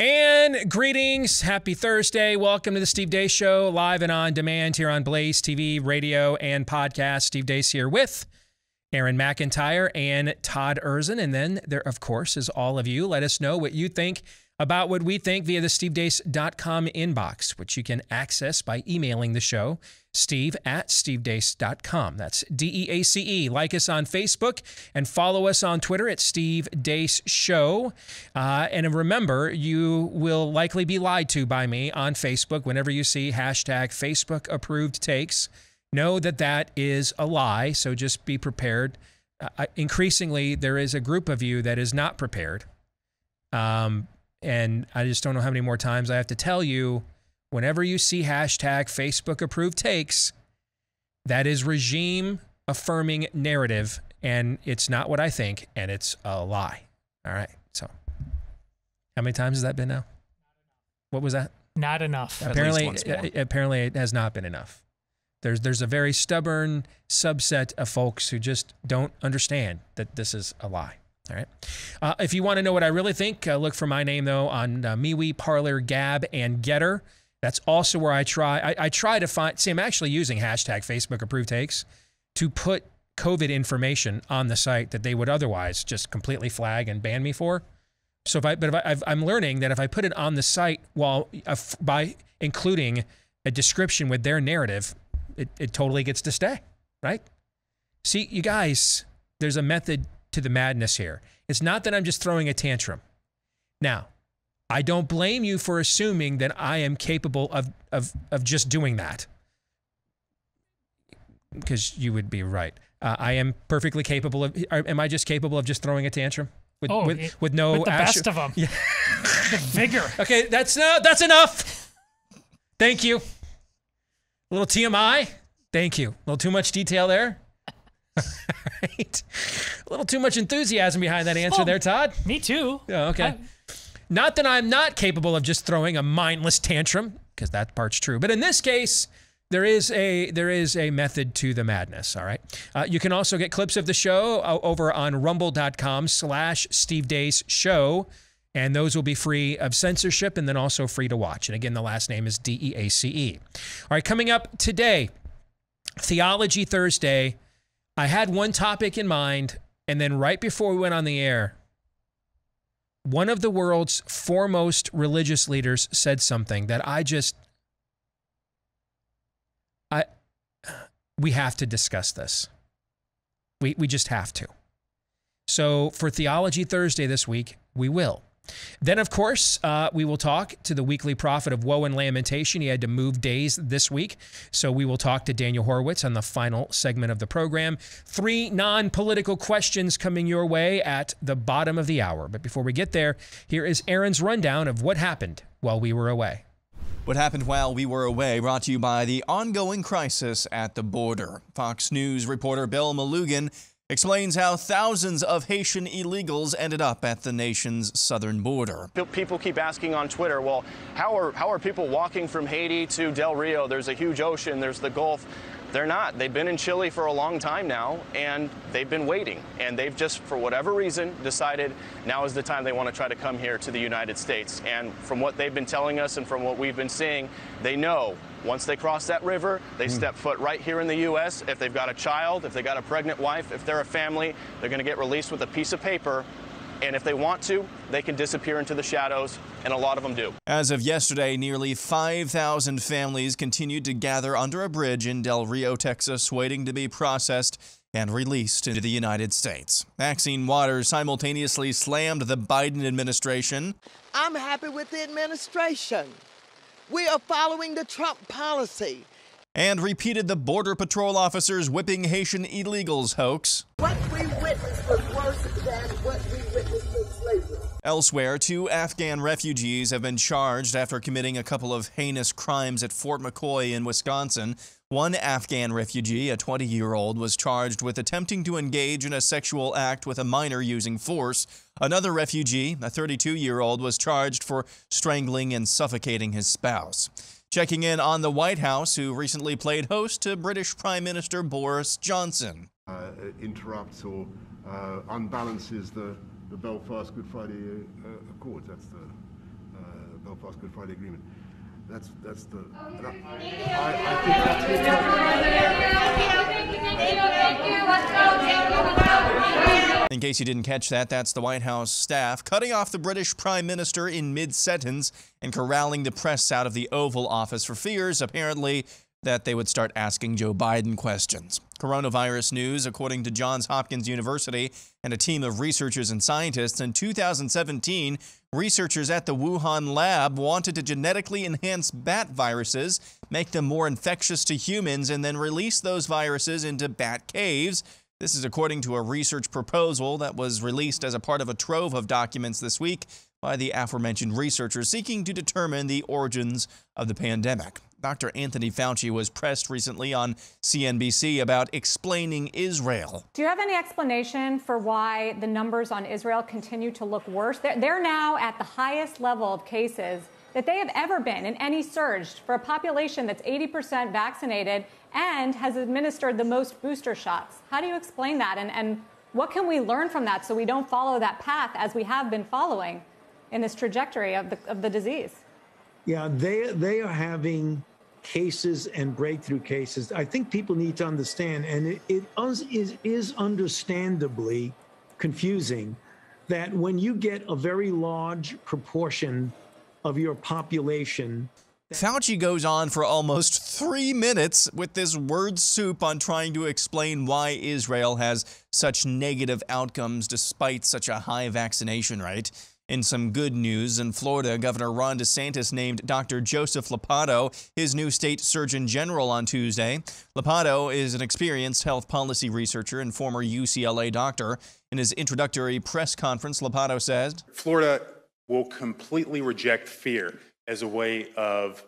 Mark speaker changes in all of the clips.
Speaker 1: And greetings. Happy Thursday. Welcome to the Steve Deace Show, live and on demand here on BlazeTV, radio, and podcast. Steve Deace here with Aaron McIntyre and Todd Erzin. And then there, of course, is all of you. Let us know what you think about what we think via the stevedeace.com inbox, which you can access by emailing the show, steve@stevedeace.com. That's DEACE. Like us on Facebook and follow us on Twitter at Steve Deace Show. And remember, you will likely be lied to by me on Facebook whenever you see hashtag Facebook approved takes. Know that that is a lie, so just be prepared. Increasingly, there is a group of you that is not prepared. And I just don't know how many more times I have to tell you, whenever you see hashtag Facebook approved takes, that is regime affirming narrative, and it's not what I think, and it's a lie. All right. So how many times has that been now? What was that?
Speaker 2: Not enough.
Speaker 1: Apparently it has not been enough. There's a very stubborn subset of folks who just don't understand that this is a lie. All right. If you want to know what I really think, look for my name, though, on MeWe, Parler, Gab, and Getter. That's also where I try to find. See, I'm actually using hashtag Facebook approved takes to put COVID information on the site that they would otherwise just completely flag and ban me for. So I'm learning that if I put it on the site by including a description with their narrative, it totally gets to stay, right? See, you guys, there's a method to the madness here. It's not that I'm just throwing a tantrum. Now, I don't blame you for assuming that I am capable of just doing that, because you would be right. I am perfectly capable of. Am I just capable of just throwing a tantrum with no
Speaker 2: with the best of them? Yeah. The vigor. Okay, that's
Speaker 1: enough. Thank you. A little TMI. Thank you. A little too much detail there. Right. A little too much enthusiasm behind that answer there, Todd.
Speaker 2: Me too.
Speaker 1: Oh, okay. Not that I'm not capable of just throwing a mindless tantrum, because that part's true. But in this case, there is a method to the madness, all right? You can also get clips of the show over on rumble.com/Steve Deace Show, and those will be free of censorship and then also free to watch. And again, the last name is DEACE. All right, coming up today, Theology Thursday. I had one topic in mind, and then right before we went on the air, one of the world's foremost religious leaders said something that we have to discuss this. We just have to. So for Theology Thursday this week, we will. Then, of course, we will talk to the weekly prophet of woe and lamentation. He had to move days this week, so we will talk to Daniel Horowitz on the final segment of the program. 3 non-political questions coming your way at the bottom of the hour. But before we get there, here is Aaron's rundown of what happened while we were away.
Speaker 3: What happened while we were away, brought to you by the ongoing crisis at the border. Fox News reporter Bill Malugin explains how thousands of Haitian illegals ended up at the nation's southern border.
Speaker 4: People keep asking on Twitter, well, how are people walking from Haiti to Del Rio? There's a huge ocean, there's the Gulf. They're not. They've been in Chile for a long time now, and they've been waiting. And they've just, for whatever reason, decided now is the time they want to try to come here to the United States. And from what they've been telling us and from what we've been seeing, they know once they cross that river, they step foot right here in the U.S. If they've got a child, if they've got a pregnant wife, if they're a family, they're going to get released with a piece of paper. And if they want to, they can disappear into the shadows, and a lot of them do.
Speaker 3: As of yesterday, nearly 5,000 families continued to gather under a bridge in Del Rio, Texas, waiting to be processed and released into the United States. Maxine Waters simultaneously slammed the Biden administration.
Speaker 5: I'm happy with the administration. We are following the Trump policy.
Speaker 3: And repeated the Border Patrol officers whipping Haitian illegals hoax.
Speaker 5: What we witnessed was worse than what we witnessed with slavery.
Speaker 3: Elsewhere, 2 Afghan refugees have been charged after committing a couple of heinous crimes at Fort McCoy in Wisconsin. One Afghan refugee, a 20-year-old, was charged with attempting to engage in a sexual act with a minor using force. Another refugee, a 32-year-old, was charged for strangling and suffocating his spouse. Checking in on the White House, who recently played host to British Prime Minister Boris Johnson.
Speaker 6: Interrupts or unbalances the Belfast Good Friday Accords. That's Belfast Good Friday Agreement. That's the.
Speaker 3: In case you didn't catch that, that's the White House staff cutting off the British Prime Minister in mid-sentence and corralling the press out of the Oval Office for fears, apparently, that they would start asking Joe Biden questions. Coronavirus news, according to Johns Hopkins University and a team of researchers and scientists, in 2017, researchers at the Wuhan lab wanted to genetically enhance bat viruses, make them more infectious to humans, and then release those viruses into bat caves. This is according to a research proposal that was released as a part of a trove of documents this week by the aforementioned researchers seeking to determine the origins of the pandemic. Dr. Anthony Fauci was pressed recently on CNBC about explaining Israel.
Speaker 7: Do you have any explanation for why the numbers on Israel continue to look worse? They're now at the highest level of cases that they have ever been in any surge for a population that's 80% vaccinated and has administered the most booster shots. How do you explain that? And what can we learn from that so we don't follow that path as we have been following in this trajectory of the disease?
Speaker 8: Yeah, they are having cases and breakthrough cases. I think people need to understand, and it is understandably confusing, that when you get a very large proportion of your population.
Speaker 3: Fauci goes on for almost 3 minutes with this word soup on trying to explain why Israel has such negative outcomes despite such a high vaccination rate. In some good news, in Florida, Governor Ron DeSantis named Dr. Joseph Lombardo his new state surgeon general on Tuesday. Lombardo is an experienced health policy researcher and former UCLA doctor. In his introductory press conference, Lombardo said,
Speaker 9: Florida will completely reject fear as a way of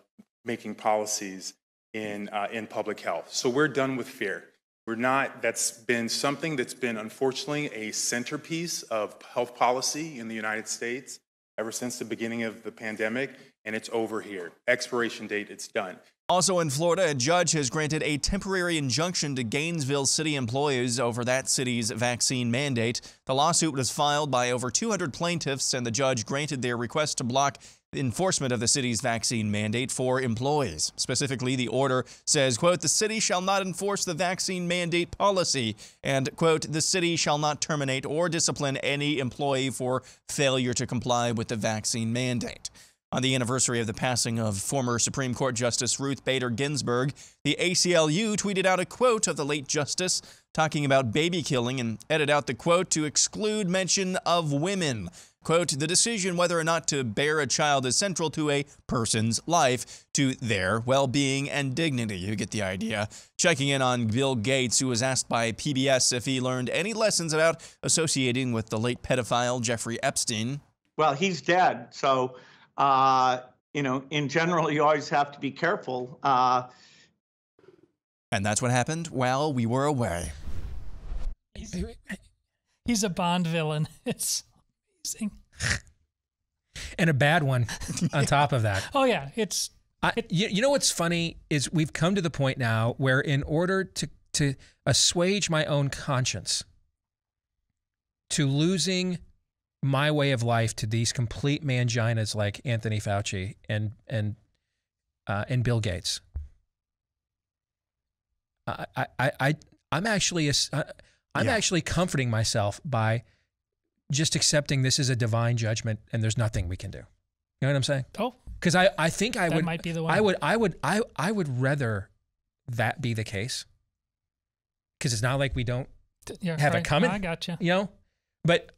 Speaker 9: making policies in public health. So we're done with fear. We're not, that's been something that's been, unfortunately, a centerpiece of health policy in the United States ever since the beginning of the pandemic, and it's over here. Expiration date, it's done.
Speaker 3: Also in Florida, a judge has granted a temporary injunction to Gainesville city employees over that city's vaccine mandate. The lawsuit was filed by over 200 plaintiffs, and the judge granted their request to block enforcement of the city's vaccine mandate for employees. Specifically, the order says, quote, the city shall not enforce the vaccine mandate policy, and, quote, the city shall not terminate or discipline any employee for failure to comply with the vaccine mandate. On the anniversary of the passing of former Supreme Court Justice Ruth Bader Ginsburg, the ACLU tweeted out a quote of the late justice talking about baby killing and edited out the quote to exclude mention of women. Quote, the decision whether or not to bear a child is central to a person's life, to their well-being and dignity. You get the idea. Checking in on Bill Gates, who was asked by PBS if he learned any lessons about associating with the late pedophile Jeffrey Epstein.
Speaker 10: Well, he's dead, so, in general, you always have to be careful.
Speaker 3: And that's what happened while we were away.
Speaker 2: He's a Bond villain. It's amazing.
Speaker 1: And a bad one on top of that.
Speaker 2: Oh, yeah.
Speaker 1: You know what's funny is we've come to the point now where in order to assuage my own conscience to losing my way of life to these complete manginas like Anthony Fauci and Bill Gates, I'm actually comforting myself by just accepting this is a divine judgment and there's nothing we can do. You know what I'm saying?
Speaker 2: Oh,
Speaker 1: because I think I would.
Speaker 2: That might be the one.
Speaker 1: I would rather that be the case, because it's not like we don't have it coming.
Speaker 2: I gotcha.
Speaker 1: You know, but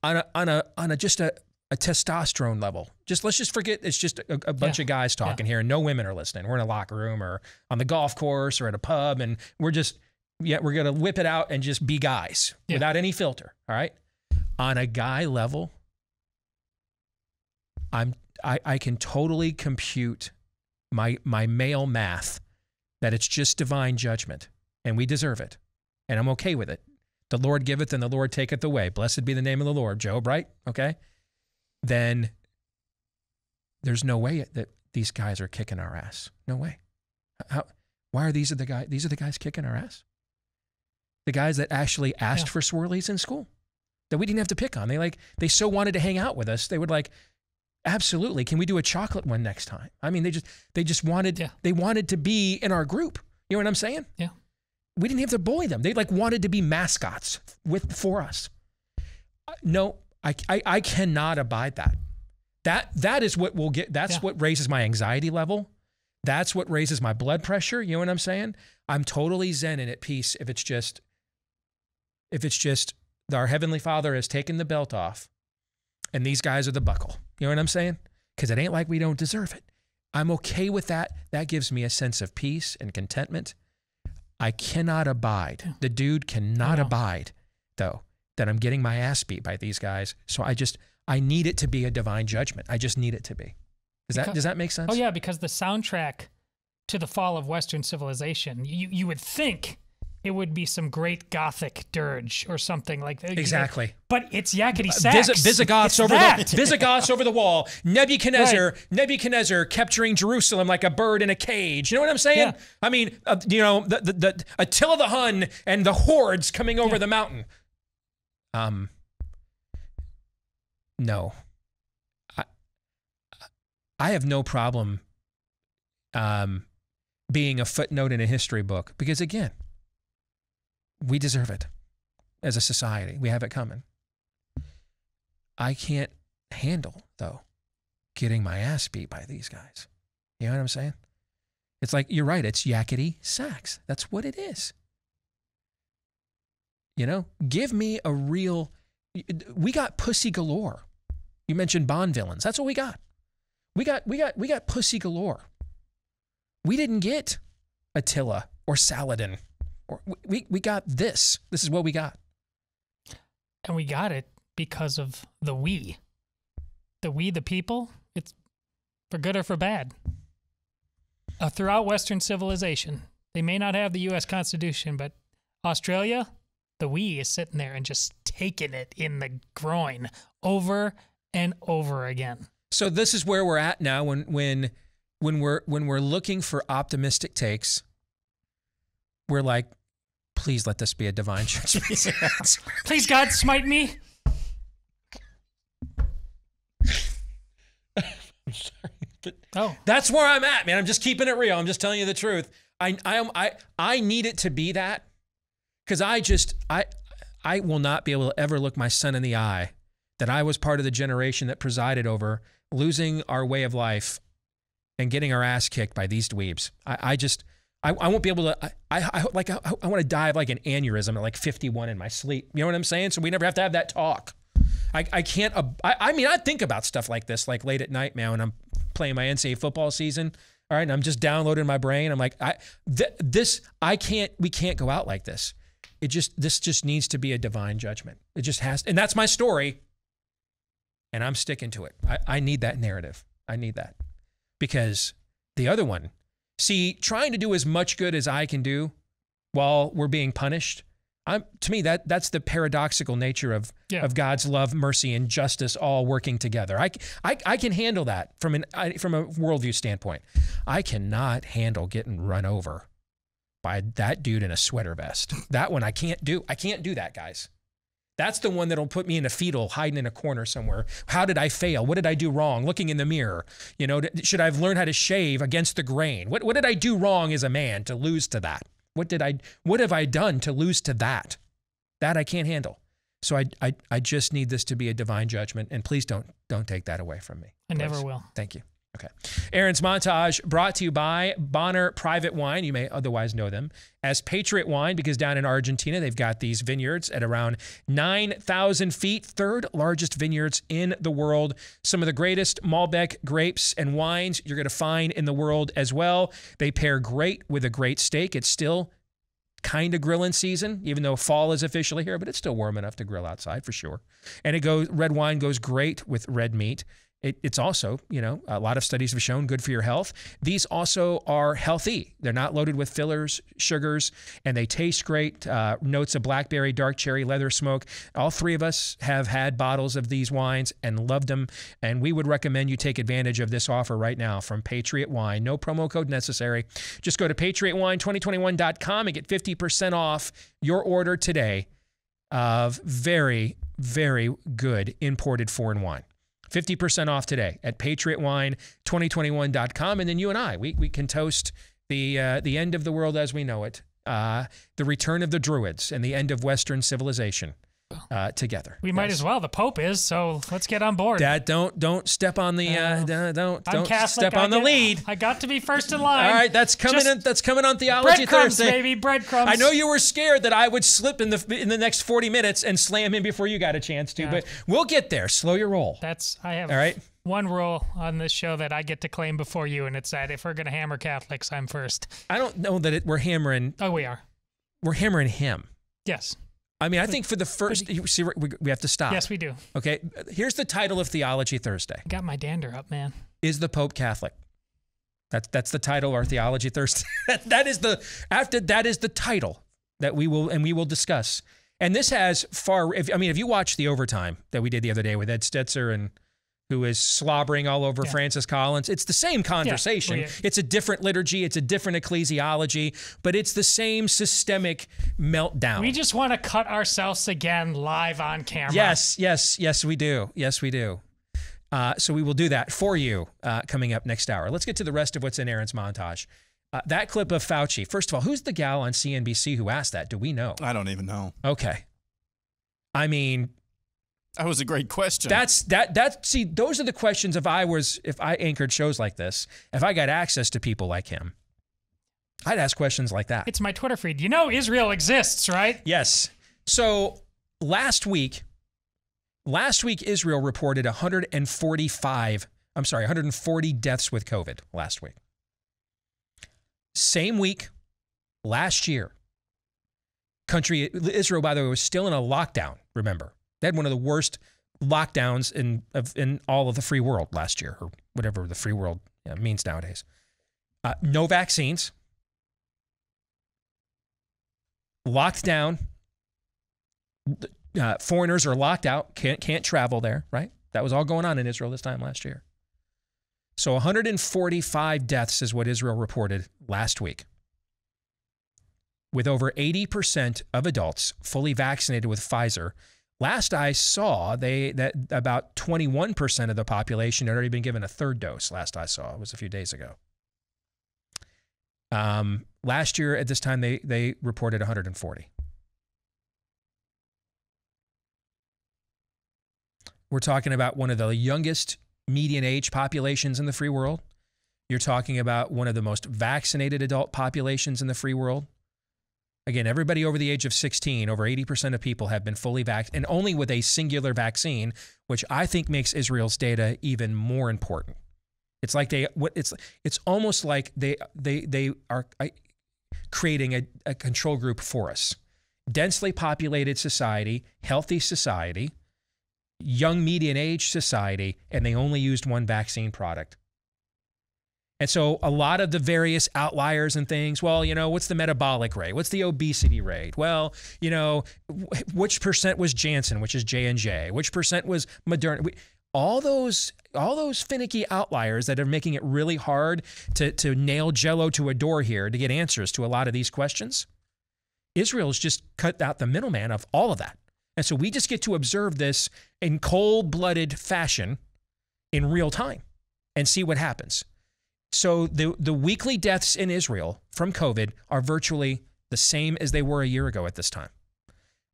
Speaker 1: on a just a testosterone level, let's just forget it's just a bunch of guys talking here and no women are listening. We're in a locker room or on the golf course or at a pub and we're gonna whip it out and just be guys without any filter. All right. On a guy level, I can totally compute my male math that it's just divine judgment and we deserve it. And I'm okay with it. The Lord giveth and the Lord taketh away. Blessed be the name of the Lord. Job, right? Okay. Then there's no way that these guys are kicking our ass. No way. Why are these are the guys kicking our ass? The guys that actually asked for swirlies in school that we didn't have to pick on. They so wanted to hang out with us. They would Absolutely. Can we do a chocolate one next time? I mean, they just wanted, they wanted to be in our group. You know what I'm saying?
Speaker 2: Yeah.
Speaker 1: We didn't have to bully them. They like wanted to be mascots for us. No, I cannot abide that. That is what will get, that's what raises my anxiety level. That's what raises my blood pressure. You know what I'm saying? I'm totally zen and at peace if it's just our Heavenly Father has taken the belt off and these guys are the buckle. You know what I'm saying? Because it ain't like we don't deserve it. I'm okay with that. That gives me a sense of peace and contentment. I cannot abide. The dude cannot abide, though, that I'm getting my ass beat by these guys. So I need it to be a divine judgment. I just need it to be. Does that make sense?
Speaker 2: Oh, yeah, because the soundtrack to the fall of Western civilization, you would think it would be some great Gothic dirge or something like that.
Speaker 1: Exactly.
Speaker 2: But it's yakety sax.
Speaker 1: Visigoths over the wall. Nebuchadnezzar capturing Jerusalem like a bird in a cage. You know what I'm saying?
Speaker 2: Yeah.
Speaker 1: I mean, the Attila the Hun and the hordes coming over the mountain. No. I have no problem being a footnote in a history book because, again, we deserve it as a society. We have it coming. I can't handle, though, getting my ass beat by these guys. You know what I'm saying? It's like, you're right, it's yakety sax. That's what it is. You know, give me a real, we got pussy galore. You mentioned Bond villains. That's what we got. We got pussy galore. We didn't get Attila or Saladin. Or we got this. This is what we got.
Speaker 2: And we got it because of the we. The we, the people, it's for good or for bad. Throughout Western civilization, they may not have the U.S. Constitution, but Australia, the we is sitting there and just taking it in the groin over and over again.
Speaker 1: So this is where we're at now when we're looking for optimistic takes. We're like, please let this be a divine judgment.
Speaker 2: Please, God, smite me.
Speaker 1: I'm sorry, but that's where I'm at, man. I'm just keeping it real. I'm just telling you the truth. I need it to be that because I will not be able to ever look my son in the eye that I was part of the generation that presided over losing our way of life and getting our ass kicked by these dweebs. I won't be able to, I want to die of like an aneurysm at like 51 in my sleep. You know what I'm saying? So we never have to have that talk. I can't, I mean, I think about stuff like this, like late at night, man, when I'm playing my NCAA football season. All right. And I'm just downloading my brain. I'm like, we can't go out like this. This just needs to be a divine judgment. It just has, and that's my story. And I'm sticking to it. I need that narrative. I need that because the other one, see, trying to do as much good as I can do while we're being punished, to me, that's the paradoxical nature of God's love, mercy, and justice all working together. I can handle that from a worldview standpoint. I cannot handle getting run over by that dude in a sweater vest. That one I can't do. I can't do that, guys. That's the one that'll put me in a fetal, hiding in a corner somewhere. How did I fail? What did I do wrong? Looking in the mirror. You know, should I have learned how to shave against the grain? What did I do wrong as a man to lose to that? What have I done to lose to that? That I can't handle. So I just need this to be a divine judgment, and please don't take that away from me.
Speaker 2: I never will.
Speaker 1: Thank you. Okay. Aaron's montage brought to you by Bonner Private Wine. You may otherwise know them as Patriot Wine because down in Argentina, they've got these vineyards at around 9,000 feet, third largest vineyards in the world. Some of the greatest Malbec grapes and wines you're going to find in the world as well. They pair great with a great steak. It's still kind of grilling season, even though fall is officially here, but it's still warm enough to grill outside for sure. And red wine goes great with red meat. It's also, you know, a lot of studies have shown good for your health. These also are healthy. They're not loaded with fillers, sugars, and they taste great. Notes of blackberry, dark cherry, leather smoke. All three of us have had bottles of these wines and loved them. And we would recommend you take advantage of this offer right now from Patriot Wine. No promo code necessary. Just go to patriotwine2021.com and get 50% off your order today of very, very good imported foreign wine. 50% off today at patriotwine2021.com. And then you and I, we can toast the end of the world as we know it, the return of the Druids and the end of Western civilization together.
Speaker 2: We might as well. The Pope is, so let's get on board.
Speaker 1: Dad, don't step on the don't
Speaker 2: Catholic,
Speaker 1: step on the lead.
Speaker 2: I got to be first in line.
Speaker 1: All right, that's coming on Theology Thursday.
Speaker 2: Baby, breadcrumbs.
Speaker 1: I know you were scared that I would slip in the next 40 minutes and slam in before you got a chance to, but we'll get there. Slow your roll.
Speaker 2: I have
Speaker 1: all right.
Speaker 2: One rule on this show that I get to claim before you, and it's that if we're going to hammer Catholics, I'm first.
Speaker 1: I don't know that we're hammering.
Speaker 2: Oh, we are.
Speaker 1: We're hammering him.
Speaker 2: Yes.
Speaker 1: I mean, I think for the first, see, we have to stop.
Speaker 2: Yes, we do.
Speaker 1: Okay, here's the title of Theology Thursday.
Speaker 2: I got my dander up, man.
Speaker 1: Is the Pope Catholic? That's the title of our Theology Thursday. that is the title that we will discuss. And this has if you watch the overtime that we did the other day with Ed Stetzer and who is slobbering all over Francis Collins. It's the same conversation. Yeah. It's a different liturgy. It's a different ecclesiology, but it's the same systemic meltdown.
Speaker 2: We just want to cut ourselves again live on camera.
Speaker 1: Yes, we do. Yes, we do. So we will do that for you coming up next hour. Let's get to the rest of what's in Aaron's montage. That clip of Fauci. First of all, who's the gal on CNBC who asked that? Do we know?
Speaker 3: I don't even know.
Speaker 1: Okay. I mean...
Speaker 3: That was a great question.
Speaker 1: See, those are the questions if I anchored shows like this, if I got access to people like him, I'd ask questions like that.
Speaker 2: It's my Twitter feed. You know Israel exists, right?
Speaker 1: Yes. So last week Israel reported 140 deaths with COVID last week. Same week last year, Israel, by the way, was still in a lockdown, remember. They had one of the worst lockdowns in all of the free world last year, or whatever the free world means nowadays. No vaccines. Locked down. Foreigners are locked out. Can't travel there, right? That was all going on in Israel this time last year. So 145 deaths is what Israel reported last week, with over 80% of adults fully vaccinated with Pfizer. Last I saw, that about 21% of the population had already been given a third dose. Last I saw, it was a few days ago. Last year at this time, they reported 140. We're talking about one of the youngest median age populations in the free world. You're talking about one of the most vaccinated adult populations in the free world. Again, everybody over the age of 16, over 80% of people have been fully vaccinated, and only with a singular vaccine, which I think makes Israel's data even more important. It's like it's almost like they are creating a control group for us. Densely populated society, healthy society, young median age society, and they only used one vaccine product. And so a lot of the various outliers and things, well, what's the metabolic rate? What's the obesity rate? Well, which percent was Janssen, which is J&J? Which percent was Moderna? All those finicky outliers that are making it really hard to nail Jell-O to a door here to get answers to a lot of these questions. Israel's just cut out the middleman of all of that. And so we just get to observe this in cold-blooded fashion in real time and see what happens. So the weekly deaths in Israel from COVID are virtually the same as they were a year ago at this time,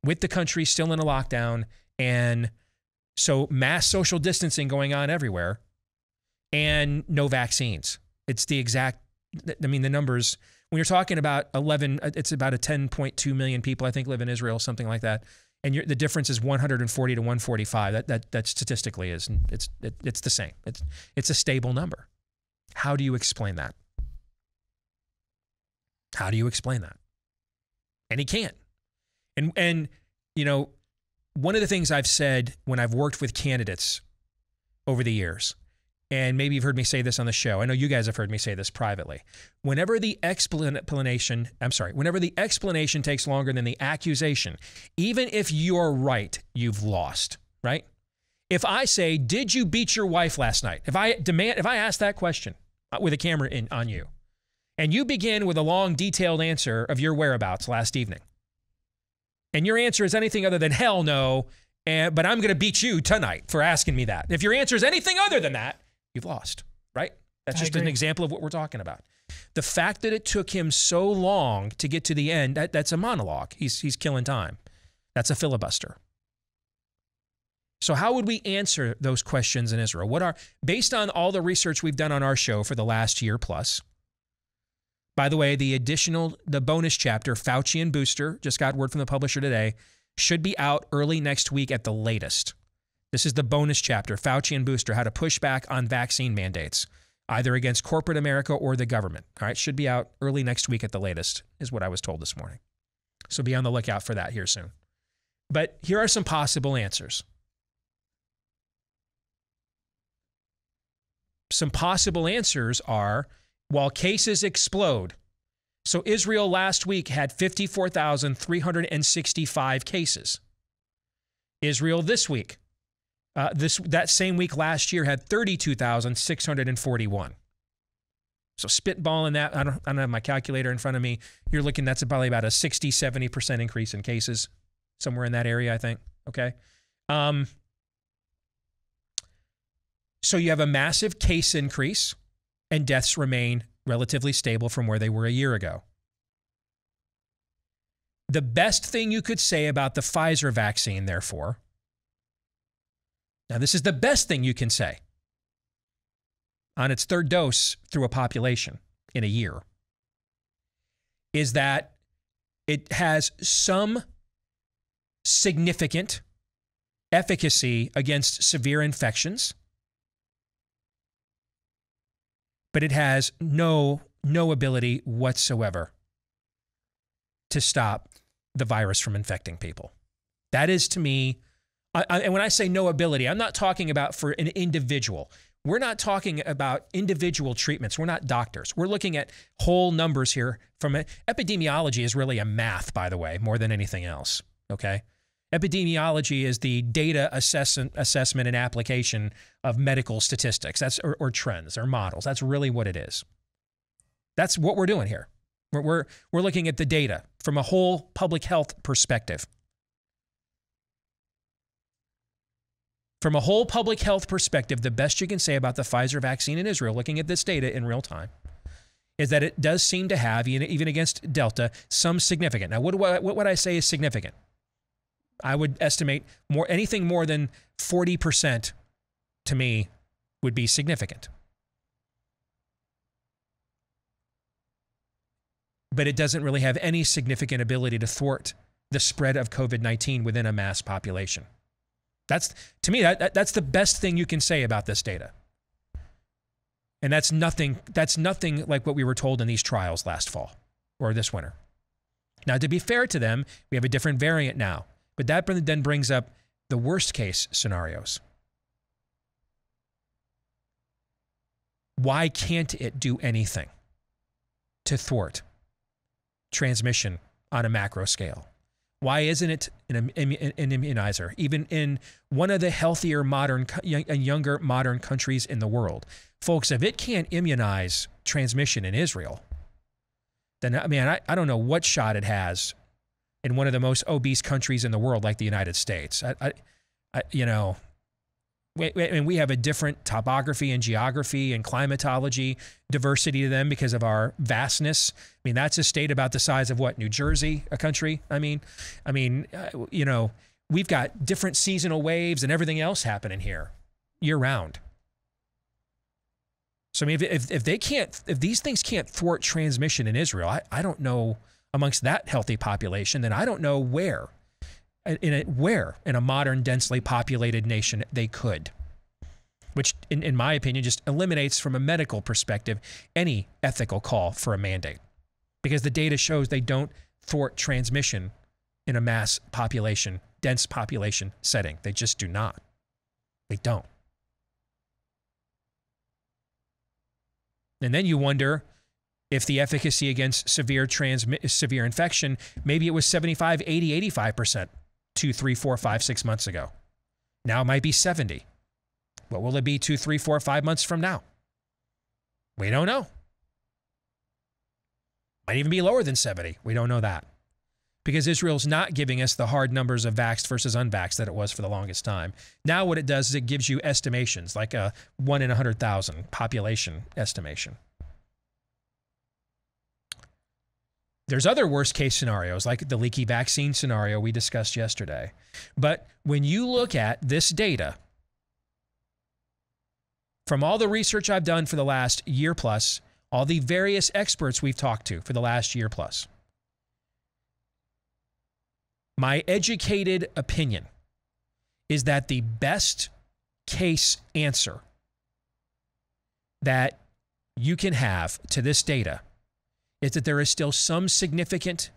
Speaker 1: with the country still in a lockdown, and so mass social distancing going on everywhere, and no vaccines. It's the exact, the numbers, when you're talking about it's about 10.2 million people, I think, live in Israel, something like that. And the difference is 140 to 145. That statistically is, it's the same. It's a stable number. How do you explain that? How do you explain that? And he can't. And one of the things I've said when I've worked with candidates over the years, and maybe you've heard me say this on the show, I know you guys have heard me say this privately, whenever the explanation takes longer than the accusation, even if you're right, you've lost, right? If I say, did you beat your wife last night? If I ask that question with a camera on you, and you begin with a long, detailed answer of your whereabouts last evening, and your answer is anything other than hell no, but I'm going to beat you tonight for asking me that. If your answer is anything other than that, you've lost, right? That's just an example of what we're talking about. The fact that it took him so long to get to the end, that's a monologue. He's killing time. That's a filibuster. So how would we answer those questions in Israel? Based on all the research we've done on our show for the last year plus, by the way, the bonus chapter, Fauci and Booster, just got word from the publisher today, should be out early next week at the latest. This is the bonus chapter, Fauci and Booster, how to push back on vaccine mandates, either against corporate America or the government. All right, should be out early next week at the latest, is what I was told this morning. So be on the lookout for that here soon. But here are some possible answers. Some possible answers are, while cases explode. So Israel last week had 54,365 cases. Israel this week, that same week last year, had 32,641. So spitballing that, I don't have my calculator in front of me. You're looking, that's probably about a 60-70% increase in cases, somewhere in that area, I think. Okay. So you have a massive case increase, and deaths remain relatively stable from where they were a year ago. The best thing you could say about the Pfizer vaccine, therefore, now this is the best thing you can say on its third dose through a population in a year, is that it has some significant efficacy against severe infections, but it has no ability whatsoever to stop the virus from infecting people. That is, to me, and when I say no ability, I'm not talking about for an individual. We're not talking about individual treatments. We're not doctors. We're looking at whole numbers here. Epidemiology is really a math, by the way, more than anything else, okay? Epidemiology is the data assessment and application of medical statistics, or trends or models. That's really what it is. That's what we're doing here. We're looking at the data from a whole public health perspective. From a whole public health perspective, the best you can say about the Pfizer vaccine in Israel, looking at this data in real time, is that it does seem to have, even against Delta, some significant. Now, what would I say is significant? I would estimate anything more than 40% to me would be significant. But it doesn't really have any significant ability to thwart the spread of COVID-19 within a mass population. To me, that's the best thing you can say about this data. And that's nothing like what we were told in these trials last fall or this winter. Now, to be fair to them, we have a different variant now. But that then brings up the worst case scenarios. Why can't it do anything to thwart transmission on a macro scale? Why isn't it an immunizer, even in one of the healthier, younger modern countries in the world? Folks, if it can't immunize transmission in Israel, then, I don't know what shot it has in one of the most obese countries in the world, like the United States. We have a different topography and geography and climatology diversity to them because of our vastness. That's a state about the size of what, New Jersey, a country? We've got different seasonal waves and everything else happening here year round. So if these things can't thwart transmission in Israel, I don't know, amongst that healthy population, then I don't know where in a modern, densely populated nation they could. Which, in my opinion, just eliminates from a medical perspective any ethical call for a mandate. Because the data shows they don't thwart transmission in a mass population, dense population setting. They just do not. They don't. And then you wonder if the efficacy against severe infection, maybe it was 75, 80, 85% 2, 3, 4, 5, 6 months ago. Now it might be 70. What will it be 2, 3, 4, 5 months from now? We don't know. Might even be lower than 70. We don't know that. because Israel's not giving us the hard numbers of vaxxed versus unvaxxed that it was for the longest time. Now what it does is it gives you estimations, like a 1 in 100,000 population estimation. There's other worst case scenarios, like the leaky vaccine scenario we discussed yesterday. But when you look at this data, from all the research I've done for the last year plus, all the various experts we've talked to for the last year plus, my educated opinion is that the best case answer that you can have to this data is that there is still some significant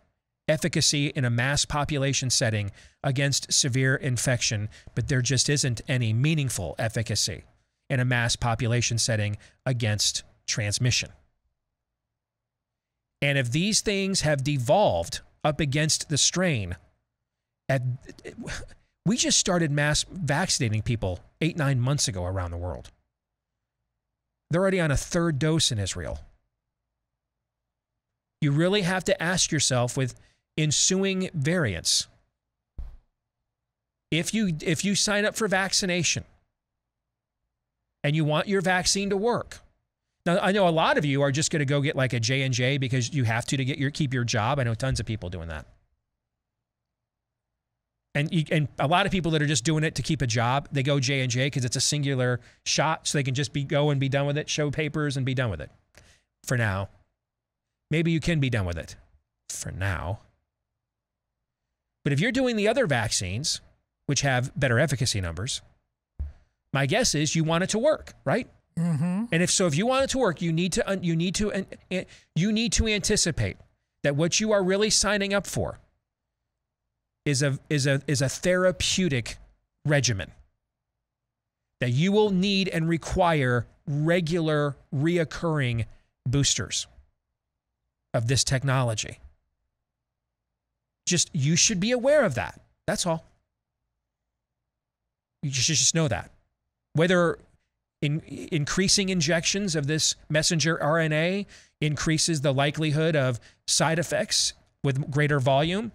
Speaker 1: efficacy in a mass population setting against severe infection, but there just isn't any meaningful efficacy in a mass population setting against transmission. And if these things have devolved up against the strain, we just started mass vaccinating people 8-9 months ago around the world. They're already on a 3rd dose in Israel. You really have to ask yourself, with ensuing variants, if you sign up for vaccination and you want your vaccine to work. Now, I know a lot of you are just going to go get like a J&J because you have to keep your job. I know tons of people doing that. And a lot of people that are just doing it to keep a job, they go J&J because it's a singular shot, so they can just go and be done with it, show papers and be done with it. For now. Maybe you can be done with it. For now. But if you're doing the other vaccines, which have better efficacy numbers, my guess is you want it to work, right? Mm-hmm. And if you want it to work, you need to anticipate that what you are really signing up for is a therapeutic regimen that you will need and require regular, reoccurring boosters of this technology. You should be aware of that. That's all. You should just know that. Whether increasing injections of this messenger RNA increases the likelihood of side effects with greater volume,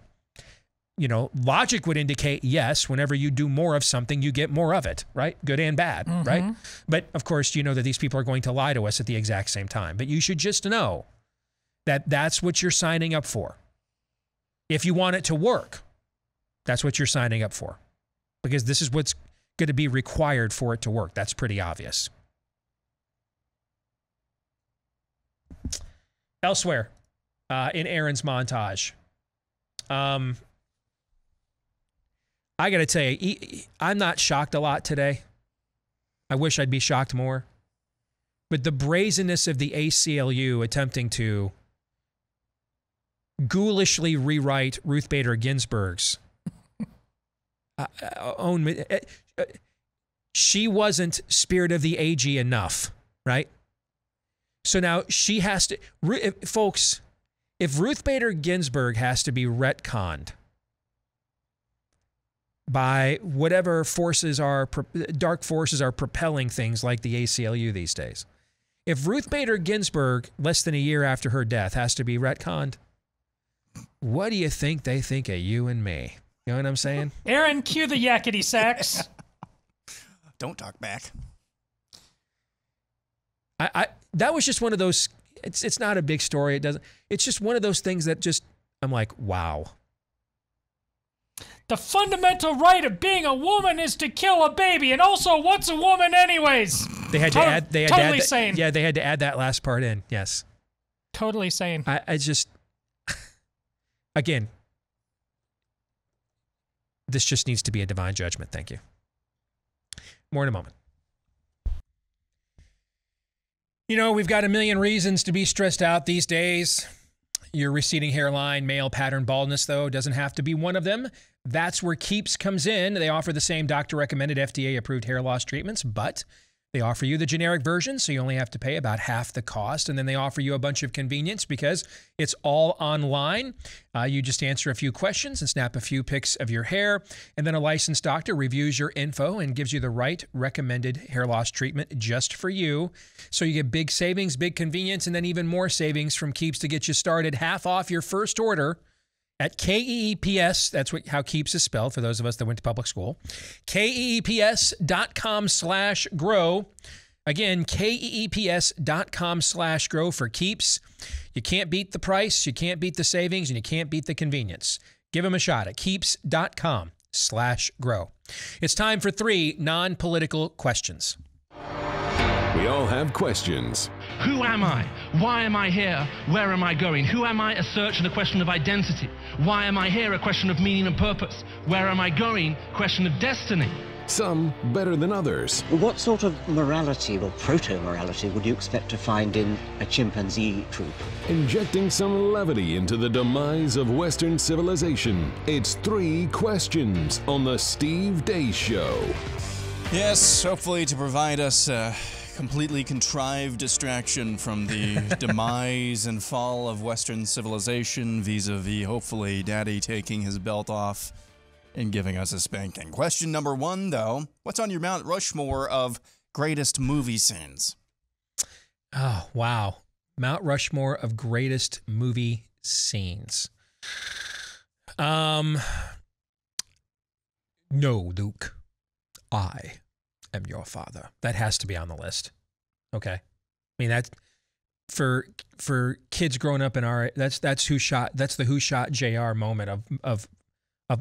Speaker 1: logic would indicate yes, whenever you do more of something, you get more of it, right? Good and bad, mm-hmm. right? But of course, you know that these people are going to lie to us at the exact same time. But you should just know that that's what you're signing up for. If you want it to work, that's what you're signing up for. Because this is what's going to be required for it to work. That's pretty obvious. Elsewhere, in Aaron's montage, I got to tell you, I'm not shocked a lot today. I wish I'd be shocked more. But the brazenness of the ACLU attempting to ghoulishly rewrite Ruth Bader Ginsburg's own... she wasn't spirit of the AG enough, right? So now she has to... Folks, if Ruth Bader Ginsburg has to be retconned by whatever dark forces are propelling things like the ACLU these days, if Ruth Bader Ginsburg, less than a year after her death, has to be retconned, what do you think they think of you and me? You know what I'm saying?
Speaker 2: Aaron, cue the yakety sax.
Speaker 3: Don't talk back.
Speaker 1: That was just one of those, it's not a big story. It's just one of those things that I'm like, wow.
Speaker 2: The fundamental right of being a woman is to kill a baby. And also, what's a woman anyways?
Speaker 1: They had to add
Speaker 2: totally sane.
Speaker 1: Yeah, they had to add that last part in. Yes.
Speaker 2: Totally sane.
Speaker 1: I just, again, this just needs to be a divine judgment. Thank you. More in a moment. We've got a million reasons to be stressed out these days. Your receding hairline, male pattern baldness, though, doesn't have to be one of them. That's where Keeps comes in. They offer the same doctor-recommended, FDA-approved hair loss treatments, but they offer you the generic version, so you only have to pay about half the cost. And then they offer you a bunch of convenience because it's all online. You just answer a few questions and snap a few pics of your hair. And then a licensed doctor reviews your info and gives you the right recommended hair loss treatment just for you. So you get big savings, big convenience, and then even more savings from Keeps to get you started. Half off your first order at KEEPS. That's how KEEPS is spelled for those of us that went to public school. KEEPS.com/grow. Again, KEEPS.com/grow for KEEPS. You can't beat the price, you can't beat the savings, and you can't beat the convenience. Give them a shot at KEEPS.com/grow. It's time for 3 non-political questions.
Speaker 11: We all have questions.
Speaker 12: Who am I? Why am I here? Where am I going? Who am I? A search and a question of identity. Why am I here? A question of meaning and purpose. Where am I going? Question of destiny.
Speaker 11: Some better than others.
Speaker 13: What sort of morality or proto-morality would you expect to find in a chimpanzee troop?
Speaker 11: Injecting some levity into the demise of Western civilization. It's 3 questions on the Steve Deace Show.
Speaker 3: Yes, hopefully to provide us a completely contrived distraction from the demise and fall of Western civilization vis-a-vis, hopefully, Daddy taking his belt off and giving us a spanking. Question number 1, though. What's on your Mount Rushmore of greatest movie scenes?
Speaker 1: Oh, wow. Mount Rushmore of greatest movie scenes. No, Luke. I am your father. That has to be on the list. Okay. I mean, that's for kids growing up in our, that's the Who Shot JR moment of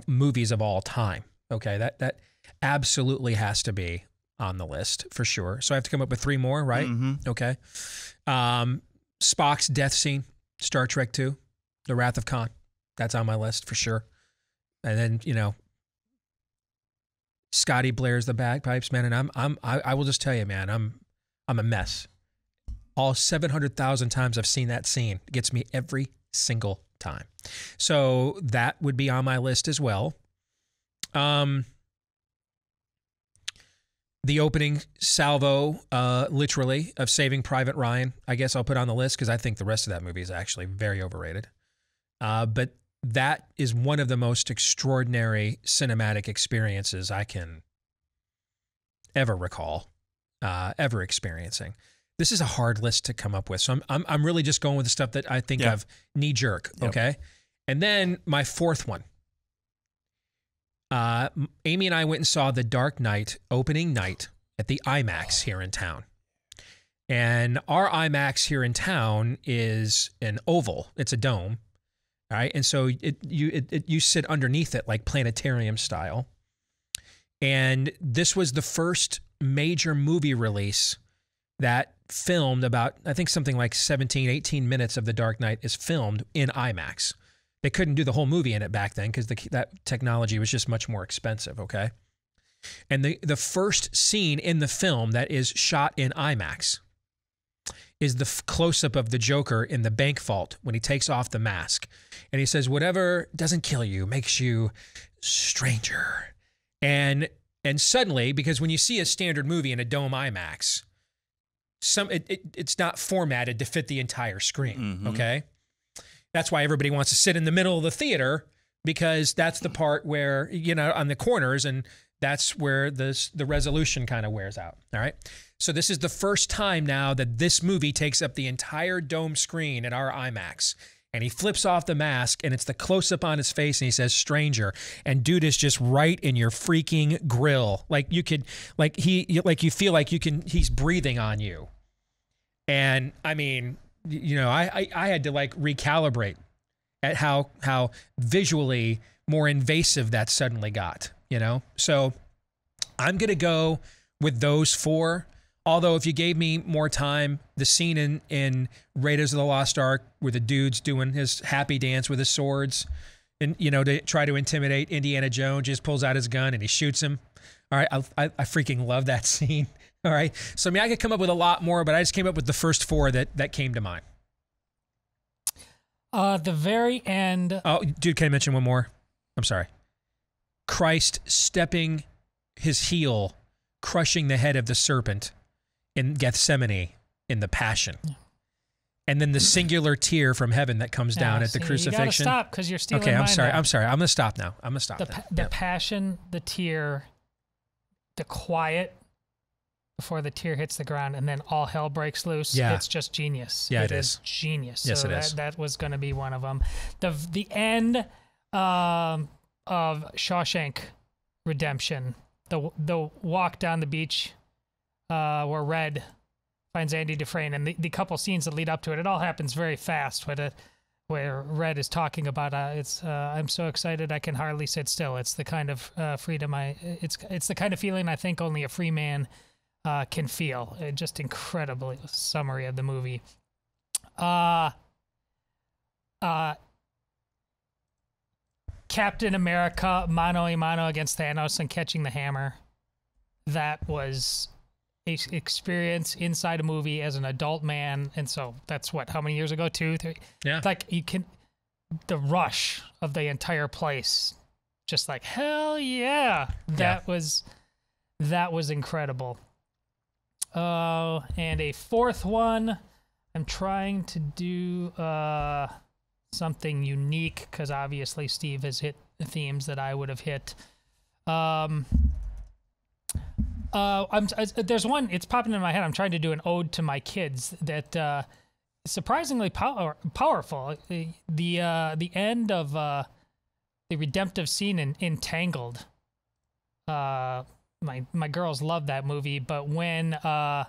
Speaker 1: movies of all time. Okay. That absolutely has to be on the list for sure. So I have to come up with 3 more, right? Mm-hmm. Okay. Spock's death scene, Star Trek II, The Wrath of Khan. That's on my list for sure. And then, Scotty blares the bagpipes, man, and I will just tell you, man, I'm a mess. All 700,000 times I've seen that scene. It gets me every single time. So that would be on my list as well. The opening salvo, literally, of Saving Private Ryan, I guess I'll put on the list because I think the rest of that movie is actually very overrated. But that is one of the most extraordinary cinematic experiences I can ever recall, ever experiencing. This is a hard list to come up with, so I'm really just going with the stuff that I think of knee jerk. Okay, and then my 4th one. Amy and I went and saw The Dark Knight opening night at the IMAX here in town, and our IMAX here in town is an oval. It's a dome. All right, and so you sit underneath it like planetarium style. And this was the first major movie release that filmed about, I think something like 17, 18 minutes of The Dark Knight is filmed in IMAX. They couldn't do the whole movie in it back then because that technology was just much more expensive, okay? And the first scene in the film that is shot in IMAX is the close-up of the Joker in the bank vault when he takes off the mask. And he says, whatever doesn't kill you makes you stranger. And suddenly, because when you see a standard movie in a dome IMAX, it's not formatted to fit the entire screen, okay? That's why everybody wants to sit in the middle of the theater, because that's the part where, on the corners, and that's where the resolution kind of wears out, all right? So this is the first time now that this movie takes up the entire dome screen at our IMAX. And he flips off the mask, and it's the close-up on his face, and he says, stranger. And dude is just right in your freaking grill. You feel like he's breathing on you. And I mean, I had to recalibrate at how visually more invasive that suddenly got, So I'm going to go with those 4. Although if you gave me more time, the scene in Raiders of the Lost Ark where the dude's doing his happy dance with his swords and, to try to intimidate Indiana Jones, just pulls out his gun and he shoots him. All right, I freaking love that scene. All right, so I mean, I could come up with a lot more, but I just came up with the first 4 that came to mind.
Speaker 2: The very end.
Speaker 1: Oh, dude, can I mention one more? I'm sorry. Christ stepping his heel, crushing the head of the serpent in Gethsemane in the Passion. And then the singular tear from heaven that comes down at the crucifixion.
Speaker 2: You gotta stop because you're stealing
Speaker 1: Okay, I'm sorry.
Speaker 2: now.
Speaker 1: I'm sorry. I'm going to stop now. I'm going to stop.
Speaker 2: The Passion, the tear, the quiet before the tear hits the ground, and then all hell breaks loose.
Speaker 1: Yeah.
Speaker 2: It's just genius.
Speaker 1: Yeah, it
Speaker 2: is
Speaker 1: is
Speaker 2: genius.
Speaker 1: Yes,
Speaker 2: so
Speaker 1: it is.
Speaker 2: That was going to be one of them. The end of Shawshank Redemption, the walk down the beach where Red finds Andy Dufresne, and the couple scenes that lead up to it. It all happens very fast. Where Red is talking about I'm so excited I can hardly sit still. It's the kind of freedom it's the kind of feeling I think only a free man can feel. Just incredible summary of the movie. Captain America mano a mano against Thanos and catching the hammer. That was a experience inside a movie as an adult man, and so that's how many years ago? 2, 3?
Speaker 1: Yeah.
Speaker 2: Like the rush of the entire place, just like hell yeah. That was incredible. And a fourth one, I'm trying to do something unique because obviously Steve has hit the themes that I would have hit. There's one, it's popping in my head. I'm trying to do an ode to my kids that surprisingly powerful. The end of the redemptive scene in Entangled. My girls love that movie, but when the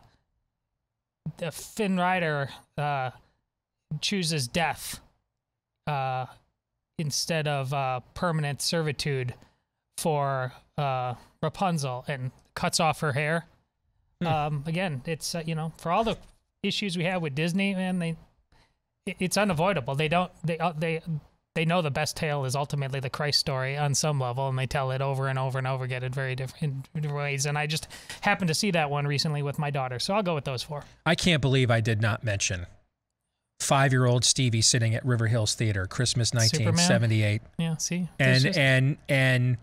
Speaker 2: Finn Rider chooses death instead of permanent servitude for Rapunzel and cuts off her hair. Again, it's for all the issues we have with Disney, man, it's unavoidable. They know the best tale is ultimately the Christ story on some level, and they tell it over and over and over again in very different ways. And I just happened to see that one recently with my daughter, so I'll go with those 4.
Speaker 1: I can't believe I did not mention 5-year-old Stevie sitting at River Hills Theater, Christmas 1978.
Speaker 2: Superman. Yeah, see,
Speaker 1: and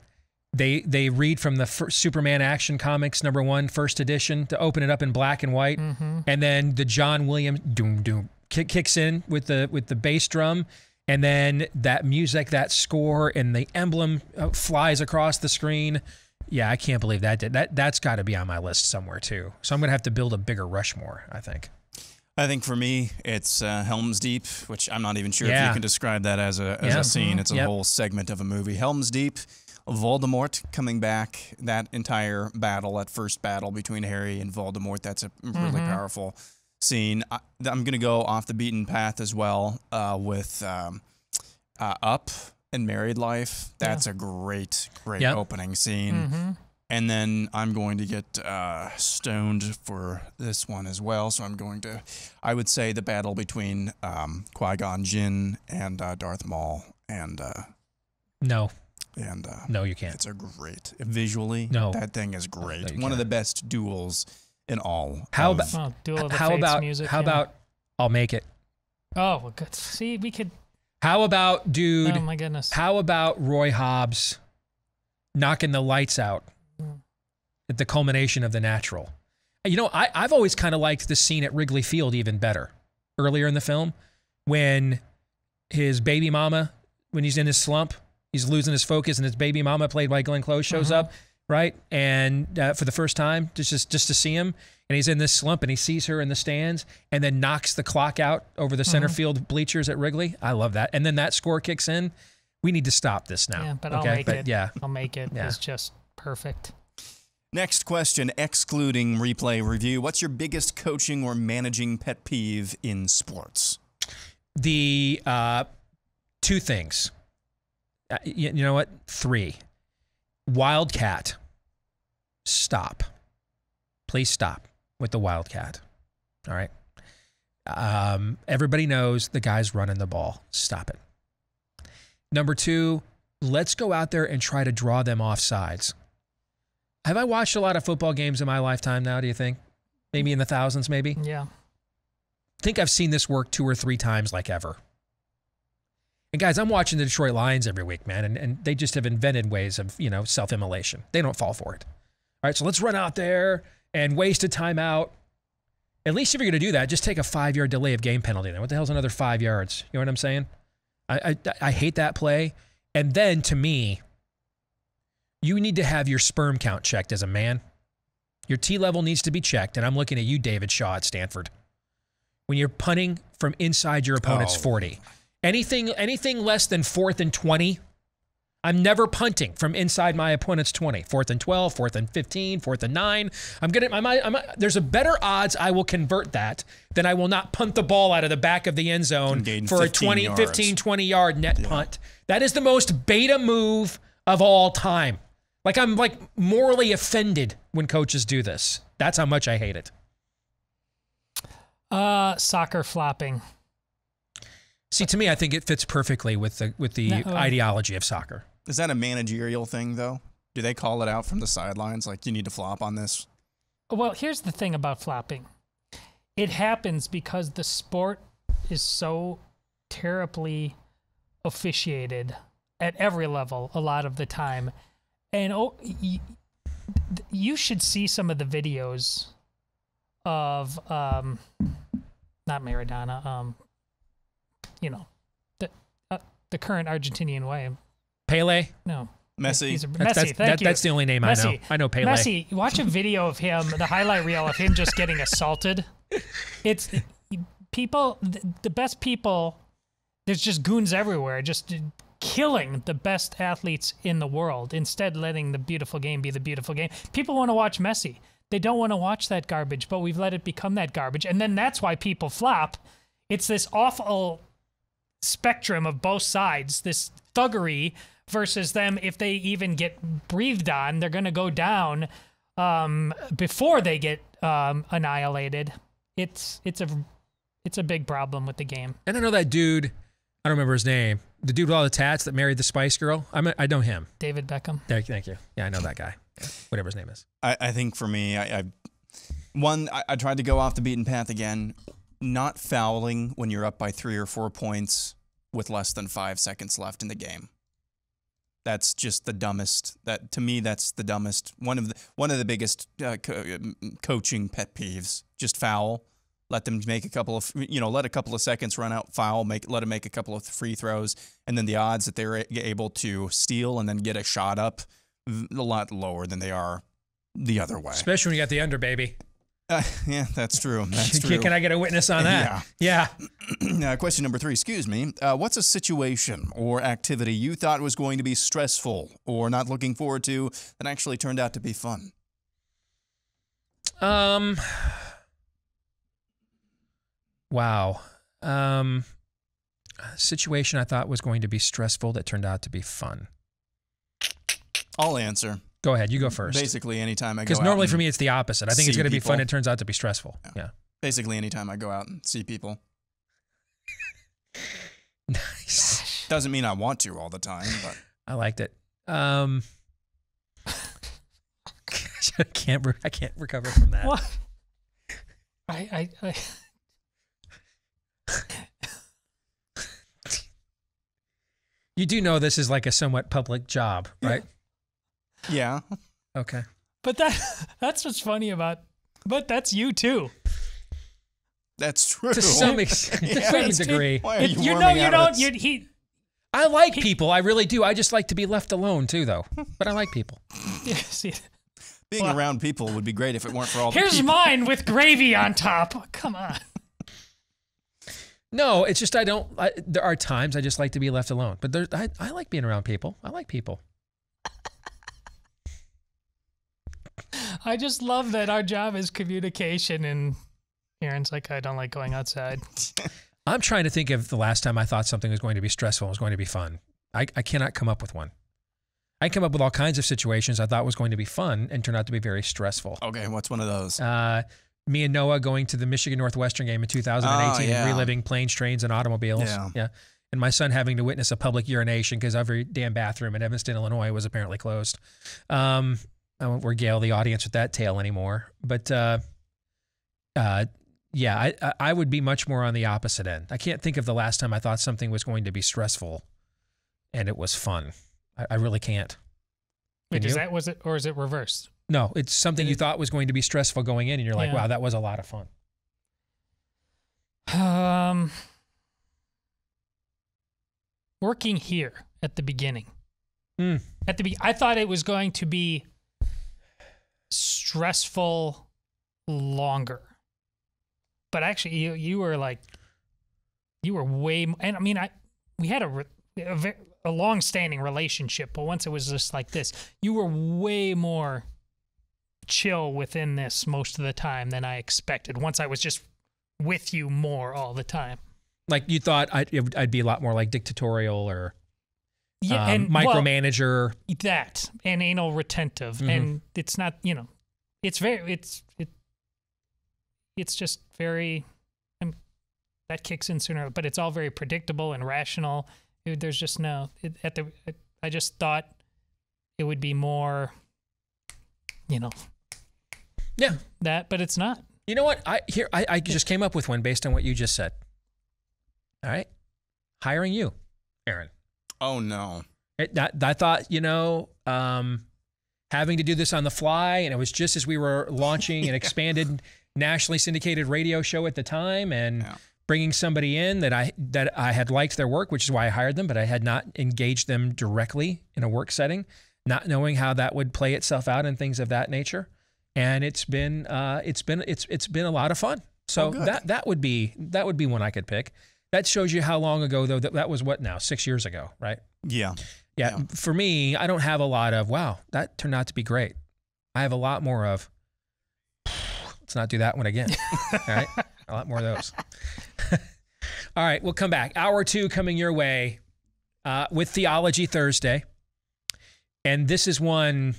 Speaker 1: they read from the Superman Action Comics #1 first edition to open it up in black and white, and then the John Williams doom doom kicks in with the bass drum, and then that music, that score, and the emblem flies across the screen. Yeah, I can't believe that's got to be on my list somewhere too. So I'm gonna have to build a bigger Rushmore, I think.
Speaker 3: I think for me, it's Helm's Deep, which I'm not even sure if you can describe that as a scene. It's a whole segment of a movie. Helm's Deep, Voldemort coming back, that entire battle, that first battle between Harry and Voldemort, that's a really powerful scene. I'm going to go off the beaten path as well with Up and Married Life. That's a great opening scene. And then I'm going to get stoned for this one as well. So I would say the battle between Qui-Gon Jinn and Darth Maul. And
Speaker 1: no, you can't.
Speaker 3: It's a great visually.
Speaker 1: No,
Speaker 3: that thing is great. One of the best duels in all.
Speaker 2: Duel of the Fates music.
Speaker 1: How about I'll Make It?
Speaker 2: Oh, well, good. See, we could.
Speaker 1: How about, dude?
Speaker 2: Oh my goodness.
Speaker 1: How about Roy Hobbs knocking the lights out at the culmination of The Natural? You know, I've always kind of liked the scene at Wrigley Field even better. Earlier in the film, when his baby mama, when he's in his slump, he's losing his focus, and his baby mama, played by Glenn Close, shows up, right? And for the first time, just to see him, and he's in this slump, and he sees her in the stands, and then knocks the clock out over the center field bleachers at Wrigley. I love that. And then that score kicks in. We need to stop this now.
Speaker 2: Yeah, but
Speaker 1: okay?
Speaker 2: I'll Make It.
Speaker 1: Yeah.
Speaker 2: I'll Make It is just perfect.
Speaker 3: Next question, excluding replay review. What's your biggest coaching or managing pet peeve in sports?
Speaker 1: The 2 things. You know what? 3. Wildcat. Stop. Please stop with the Wildcat. All right? Everybody knows the guy's running the ball. Stop it. Number 2, let's go out there and try to draw them off sides. Have I watched a lot of football games in my lifetime now, do you think? Maybe in the thousands, maybe?
Speaker 2: Yeah.
Speaker 1: I think I've seen this work 2 or 3 times like ever. And guys, I'm watching the Detroit Lions every week, man, and they just have invented ways of, self-immolation. They don't fall for it. All right, so let's run out there and waste a timeout. At least if you're going to do that, just take a 5-yard delay of game penalty. Then what the hell's another 5 yards? You know what I'm saying? I hate that play. And then, to me, you need to have your sperm count checked as a man. Your T level needs to be checked, and I'm looking at you, David Shaw at Stanford. When you're punting from inside your opponent's 40. Anything less than 4th and 20, I'm never punting from inside my opponent's 20. 4th and 12, 4th and 15, 4th and 9. There's a better odds I will convert that than I will not punt the ball out of the back of the end zone for a 15, 20-yard net punt. That is the most beta move of all time. Like, I'm like morally offended when coaches do this. That's how much I hate it.
Speaker 2: Soccer flopping.
Speaker 1: See, to me, I think it fits perfectly with the ideology of soccer.
Speaker 3: Is that a managerial thing, though? Do they call it out from the sidelines, like, you need to flop on this?
Speaker 2: Well, here's the thing about flopping. It happens because the sport is so terribly officiated at every level a lot of the time. And you should see some of the videos of, not Maradona, you know, the current Argentinian way.
Speaker 1: Pele?
Speaker 2: No.
Speaker 3: Messi?
Speaker 2: Messi, thank you.
Speaker 1: That's the only name
Speaker 2: Messi.
Speaker 1: I know. I know Pele.
Speaker 2: Messi, watch a video of him, the highlight reel of him just getting assaulted. It's people, the best people, there's just goons everywhere, just killing the best athletes in the world, instead letting the beautiful game be the beautiful game. People want to watch Messi. They don't want to watch that garbage, but we've let it become that garbage. And then that's why people flop. It's this awful spectrum of both sides, this thuggery versus them. If they even get breathed on, they're going to go down before they get annihilated. It's a big problem with the game.
Speaker 1: And I know that dude, I don't remember his name, the dude with all the tats that married the Spice Girl. I know him.
Speaker 2: David Beckham.
Speaker 1: Thank you. Yeah, I know that guy. Yeah, whatever his name is.
Speaker 3: I think for me, I tried to go off the beaten path again. Not fouling when you're up by 3 or 4 points with less than 5 seconds left in the game. That's just the dumbest. To me, that's the dumbest. One of the biggest coaching pet peeves. Just foul. Let them make a couple of, let a couple of seconds run out, foul, let them make a couple of free throws, and then the odds that they're able to steal and then get a shot up a lot lower than they are the other way.
Speaker 1: Especially when you got the under, baby.
Speaker 3: Yeah, that's true. That's true.
Speaker 1: Can I get a witness on that? Yeah.
Speaker 3: Question number 3, excuse me. What's a situation or activity you thought was going to be stressful or not looking forward to that actually turned out to be fun?
Speaker 1: Wow. Situation I thought was going to be stressful that turned out to be fun.
Speaker 3: I'll answer.
Speaker 1: Go ahead. You go first.
Speaker 3: Basically, anytime I go out.
Speaker 1: Because normally for me, it's the opposite. I think it's going to be fun. It turns out to be stressful. Yeah.
Speaker 3: Basically, anytime I go out and see people.
Speaker 1: Nice.
Speaker 3: Doesn't mean I want to all the time, but.
Speaker 1: I liked it. I can't recover from that.
Speaker 2: What?
Speaker 1: You do know this is like a somewhat public job, right?
Speaker 3: Yeah.
Speaker 1: Okay.
Speaker 2: But that's what's funny about. But that's you too.
Speaker 3: That's true.
Speaker 1: To some extent, to some degree.
Speaker 3: Why are you warming up?
Speaker 1: I like people. I really do. I just like to be left alone too, though. But I like people.
Speaker 2: Yeah, see.
Speaker 3: Being around people would be great if it weren't for all the
Speaker 2: Here's
Speaker 3: people.
Speaker 2: mine with gravy on top. Oh, come on.
Speaker 1: No, it's just there are times I just like to be left alone. But I like being around people. I like people.
Speaker 2: I just love that our job is communication, and Aaron's like, I don't like going outside.
Speaker 1: I'm trying to think of the last time I thought something was going to be stressful and was going to be fun. I cannot come up with one. I come up with all kinds of situations I thought was going to be fun and turned out to be very stressful.
Speaker 3: Okay, what's one of those?
Speaker 1: Me and Noah going to the Michigan Northwestern game in 2018 and reliving planes, trains, and automobiles. Yeah. And my son having to witness a public urination because every damn bathroom in Evanston, Illinois was apparently closed. I won't regale the audience with that tale anymore. But yeah, I would be much more on the opposite end. I can't think of the last time I thought something was going to be stressful and it was fun. I really can't.
Speaker 2: Wait, is it reversed?
Speaker 1: No, it's something you thought was going to be stressful going in, and you're like, wow, that was a lot of fun.
Speaker 2: Working here at the beginning. I thought it was going to be stressful longer. But actually, you were way more, and I mean, we had a a long-standing relationship, but once it was just like this, you were way more chill within this most of the time than I expected. Once I was just with you more all the time.
Speaker 1: Like you thought I'd be a lot more like dictatorial or and micromanager.
Speaker 2: Well, that and anal retentive, and it's not. It's very. It's just very. That kicks in sooner, but it's all very predictable and rational. There's just no. I just thought it would be more.
Speaker 1: Yeah.
Speaker 2: That, but it's not.
Speaker 1: You know what? I just came up with one based on what you just said. All right. Hiring you, Aaron.
Speaker 3: Oh, no.
Speaker 1: I thought, having to do this on the fly, and it was just as we were launching an expanded nationally syndicated radio show at the time, and bringing somebody in that I had liked their work, which is why I hired them, but I had not engaged them directly in a work setting, not knowing how that would play itself out and things of that nature. And it's been a lot of fun. So that would be one I could pick. That shows you how long ago, though. That was what now? 6 years ago, right?
Speaker 3: Yeah.
Speaker 1: For me, I don't have a lot of, wow, that turned out to be great. I have a lot more of, let's not do that one again. All right? A lot more of those. All right, we'll come back. Hour 2 coming your way with Theology Thursday. And this is one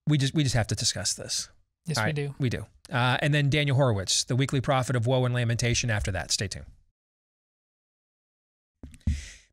Speaker 1: we just have to discuss this.
Speaker 2: Yes,
Speaker 1: all right,
Speaker 2: we do.
Speaker 1: We do. And then Daniel Horowitz, the weekly prophet of woe and lamentation after that. Stay tuned.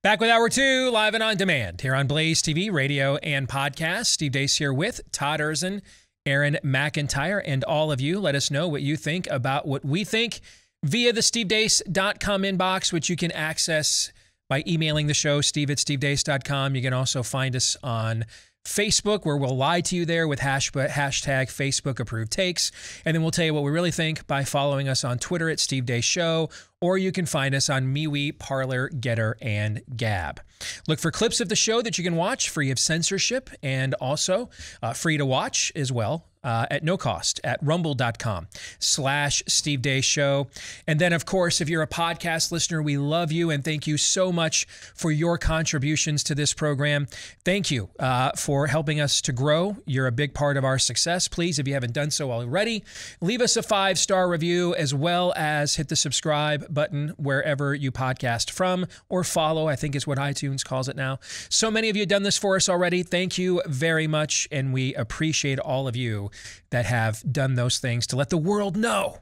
Speaker 1: Back with Hour 2, live and on demand here on Blaze TV, radio, and podcast. Steve Deace here with Todd Erzin, Aaron McIntyre, and all of you. Let us know what you think about what we think via the stevedeace.com inbox, which you can access by emailing the show, steve@stevedeace.com. You can also find us on Facebook, where we'll lie to you there with hashtag Facebook approved takes. And then we'll tell you what we really think by following us on Twitter at Steve Deace Show, or you can find us on MeWe, Parler, Getter, and Gab. Look for clips of the show that you can watch free of censorship, and also free to watch as well at no cost at rumble.com/Steve Deace Show. And then, of course, if you're a podcast listener, we love you and thank you so much for your contributions to this program. Thank you for helping us to grow. You're a big part of our success. Please, if you haven't done so already, leave us a 5-star review, as well as hit the subscribe button wherever you podcast from, or follow, I think is what iTunes calls it now. So many of you have done this for us already. Thank you very much, and we appreciate all of you that have done those things to let the world know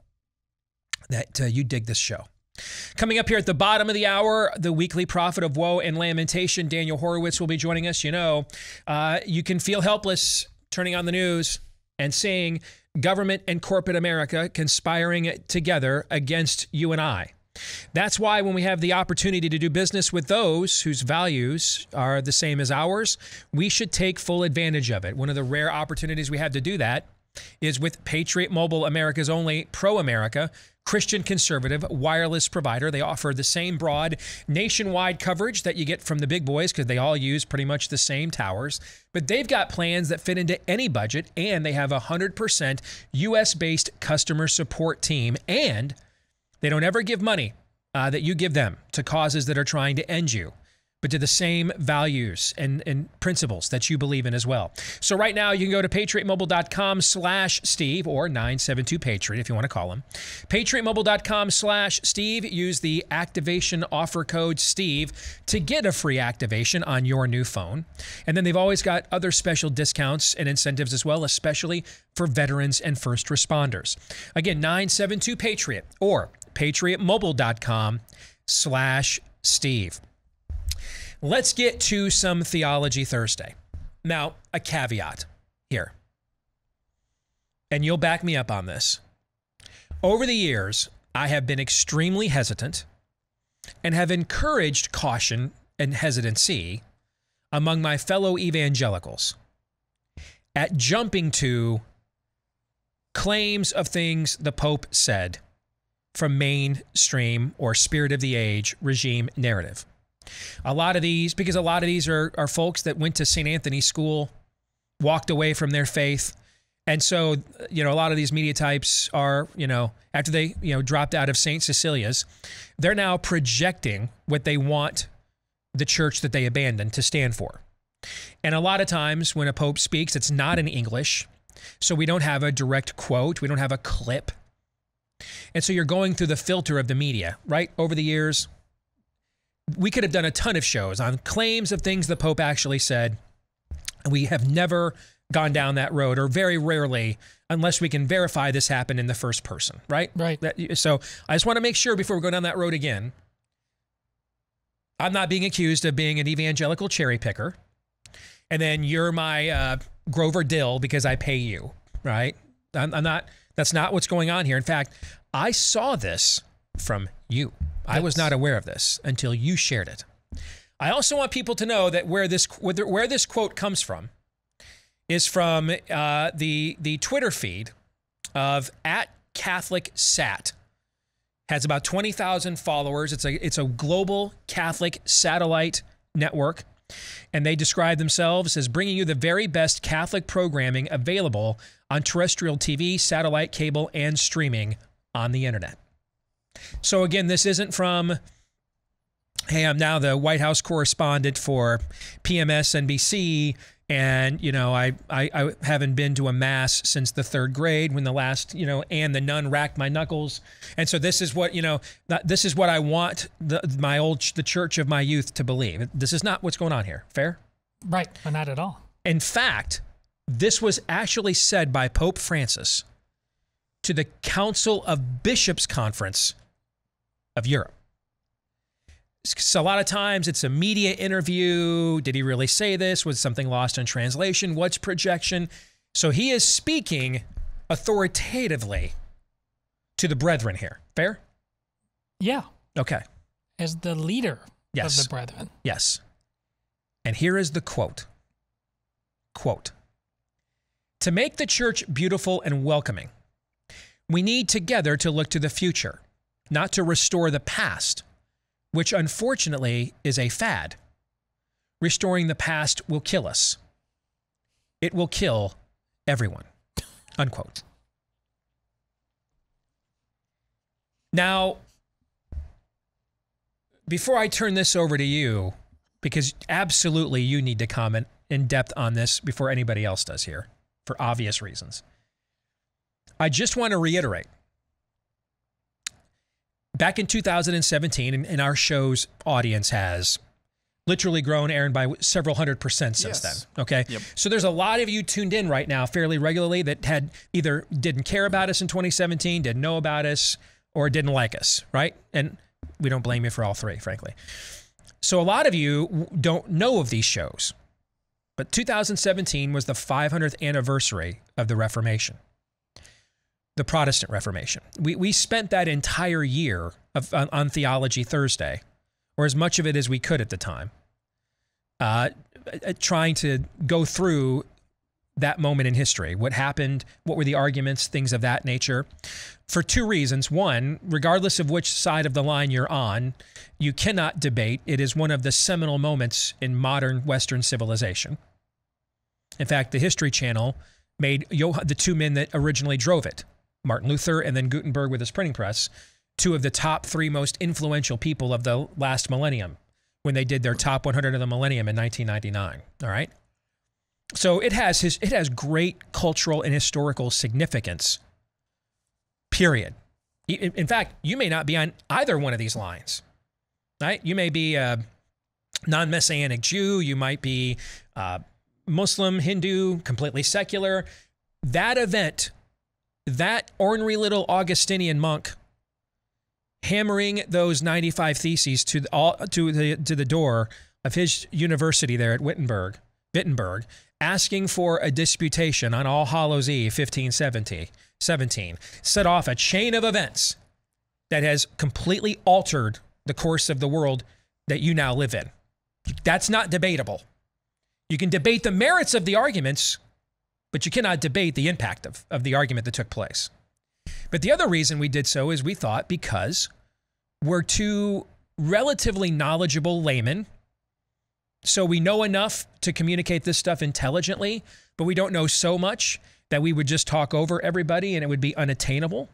Speaker 1: that you dig this show. Coming up here at the bottom of the hour, the weekly prophet of woe and lamentation, Daniel Horowitz, will be joining us. You can feel helpless turning on the news and seeing government and corporate America conspiring together against you and I. That's why when we have the opportunity to do business with those whose values are the same as ours, we should take full advantage of it. One of the rare opportunities we have to do that is with Patriot Mobile, America's only pro-America Christian conservative wireless provider. They offer the same broad nationwide coverage that you get from the big boys, because they all use pretty much the same towers. But they've got plans that fit into any budget, and they have a 100% US-based customer support team, and they don't ever give money that you give them to causes that are trying to end you, but to the same values and principles that you believe in as well. So right now, you can go to patriotmobile.com/Steve or 972-PATRIOT if you want to call them. patriotmobile.com/Steve. Use the activation offer code Steve to get a free activation on your new phone. And then they've always got other special discounts and incentives as well, especially for veterans and first responders. Again, 972-PATRIOT or patriotmobile.com/Steve. Let's get to some Theology Thursday. Now, a caveat here, and you'll back me up on this. Over the years, I have been extremely hesitant and have encouraged caution and hesitancy among my fellow evangelicals at jumping to claims of things the Pope said from mainstream or spirit of the age regime narrative. A lot of these are folks that went to St. Anthony's School, walked away from their faith, And so, a lot of these media types are, after they, dropped out of St. Cecilia's, they're now projecting what they want the church that they abandoned to stand for. And a lot of times when a pope speaks, it's not in English. So we don't have a direct quote. We don't have a clip. And so you're going through the filter of the media, right? Over the years, we could have done a ton of shows on claims of things the Pope actually said. We have never gone down that road, or very rarely, unless we can verify this happened in the first person, right?
Speaker 2: Right.
Speaker 1: So I just want to make sure before we go down that road again, I'm not being accused of being an evangelical cherry picker. And then you're my Grover Dill because I pay you, right? I'm not, that's not what's going on here. In fact, I saw this from you. I was not aware of this until you shared it. I also want people to know that where this quote comes from is from the Twitter feed of @CatholicSat. Has about 20,000 followers. It's a global Catholic satellite network, and they describe themselves as bringing you the very best Catholic programming available on terrestrial TV, satellite, cable, and streaming on the internet. So again, this isn't from, hey, I'm now the White House correspondent for PMS-NBC, and, I haven't been to a mass since the 3rd grade when the last, and the nun racked my knuckles. And so this is what, this is what I want the church of my youth to believe. This is not what's going on here. Fair?
Speaker 2: Right. But not at all.
Speaker 1: In fact, this was actually said by Pope Francis to the Council of Bishops Conference of Europe. So a lot of times it's a media interview. Did he really say this? Was something lost in translation? What's projection? So he is speaking authoritatively to the brethren here. Fair?
Speaker 2: Yeah.
Speaker 1: Okay.
Speaker 2: As the leader of the brethren.
Speaker 1: Yes. And here is the quote. Quote, "To make the church beautiful and welcoming, we need together to look to the future, not to restore the past, which unfortunately is a fad. Restoring the past will kill us. It will kill everyone." Unquote. Now, before I turn this over to you, because absolutely you need to comment in depth on this before anybody else does here, for obvious reasons, I just want to reiterate. Back in 2017, and our show's audience has literally grown, Aaron, by several 100% since then. Okay.
Speaker 3: Yep.
Speaker 1: So there's a lot of you tuned in right now fairly regularly that had either didn't care about us in 2017, didn't know about us, or didn't like us, right? And we don't blame you for all three, frankly. So a lot of you don't know of these shows, but 2017 was the 500th anniversary of the Reformation. The Protestant Reformation. We spent that entire year on Theology Thursday, or as much of it as we could at the time, trying to go through that moment in history. What happened? What were the arguments? Things of that nature. For two reasons. One, regardless of which side of the line you're on, you cannot debate. It is one of the seminal moments in modern Western civilization. In fact, the History Channel made the two men that originally drove it, Martin Luther and then Gutenberg with his printing press, two of the top 3 most influential people of the last millennium when they did their top 100 of the millennium in 1999. All right. So it has great cultural and historical significance, period. In fact, you may not be on either one of these lines, right? You may be a non-Messianic Jew. You might be Muslim, Hindu, completely secular. That event, that ornery little Augustinian monk hammering those 95 theses to the door of his university there at Wittenberg, asking for a disputation on All Hallows Eve 1517, set off a chain of events that has completely altered the course of the world that you now live in. That's not debatable. You can debate the merits of the arguments, but you cannot debate the impact of the argument that took place. But the other reason we did so is we thought because we're two relatively knowledgeable laymen, so we know enough to communicate this stuff intelligently, but we don't know so much that we would just talk over everybody and it would be unattainable.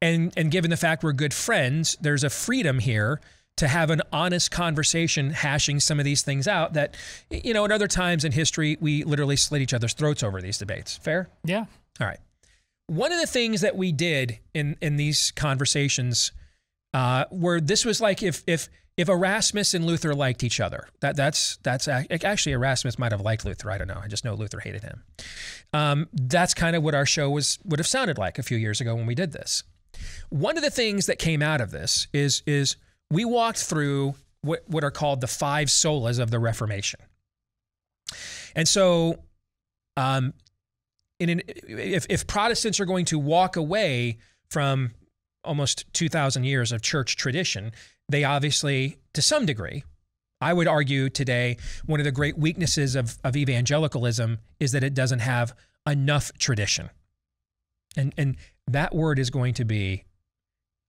Speaker 1: And given the fact we're good friends, there's a freedom here to have an honest conversation hashing some of these things out that, you know, at other times in history, we literally slit each other's throats over these debates. Fair?
Speaker 2: Yeah.
Speaker 1: All right. One of the things that we did in these conversations where this was like if Erasmus and Luther liked each other, that's actually Erasmus might have liked Luther. I don't know. I just know Luther hated him. That's kind of what our show would have sounded like a few years ago when we did this. One of the things that came out of this is we walked through what are called the 5 solas of the Reformation. And so if Protestants are going to walk away from almost 2,000 years of church tradition, they obviously, to some degree, I would argue today, one of the great weaknesses of evangelicalism is that it doesn't have enough tradition. And that word is going to be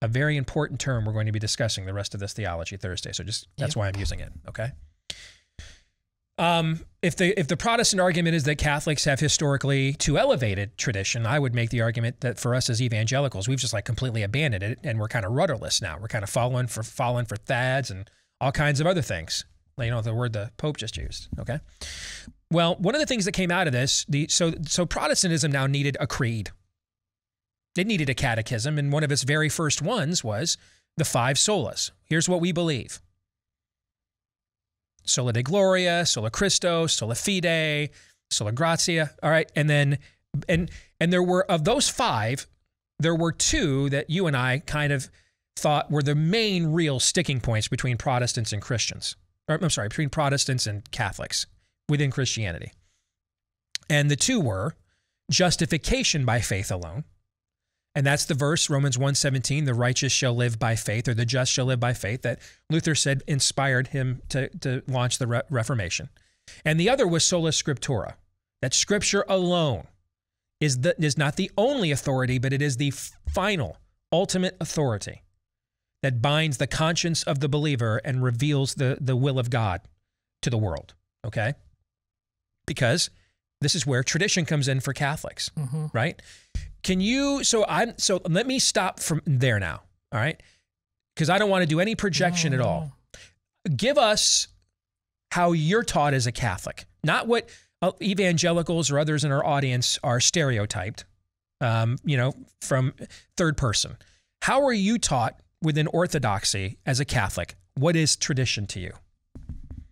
Speaker 1: a very important term we're going to be discussing the rest of this Theology Thursday. So that's why I'm using it, okay? If the Protestant argument is that Catholics have historically too elevated tradition, I would make the argument that for us as evangelicals, we've just like completely abandoned it and we're kind of rudderless now. We're kind of falling for fads and all kinds of other things. You know, the word the Pope just used, okay? Well, one of the things that came out of this, so Protestantism now needed a creed. It needed a catechism, and one of its very first ones was the 5 solas. Here's what we believe. Sola Dei Gloria, Sola Christo, Sola Fide, Sola Gratia. All right. And then, and there were, of those 5, there were 2 that you and I kind of thought were the main real sticking points between Protestants and Christians. Or, I'm sorry, between Protestants and Catholics within Christianity. And the 2 were justification by faith alone. And that's the verse, Romans 1:17, the righteous shall live by faith, or the just shall live by faith, that Luther said inspired him to launch the Reformation. And the other was sola scriptura, that Scripture alone is not the only authority, but it is the final, ultimate authority that binds the conscience of the believer and reveals the will of God to the world, okay? Because this is where tradition comes in for Catholics, right? So let me stop from there now, all right? Because I don't want to do any projection at all. Give us how you're taught as a Catholic, not what evangelicals or others in our audience are stereotyped, from third person. How are you taught within Orthodoxy as a Catholic? What is tradition to you?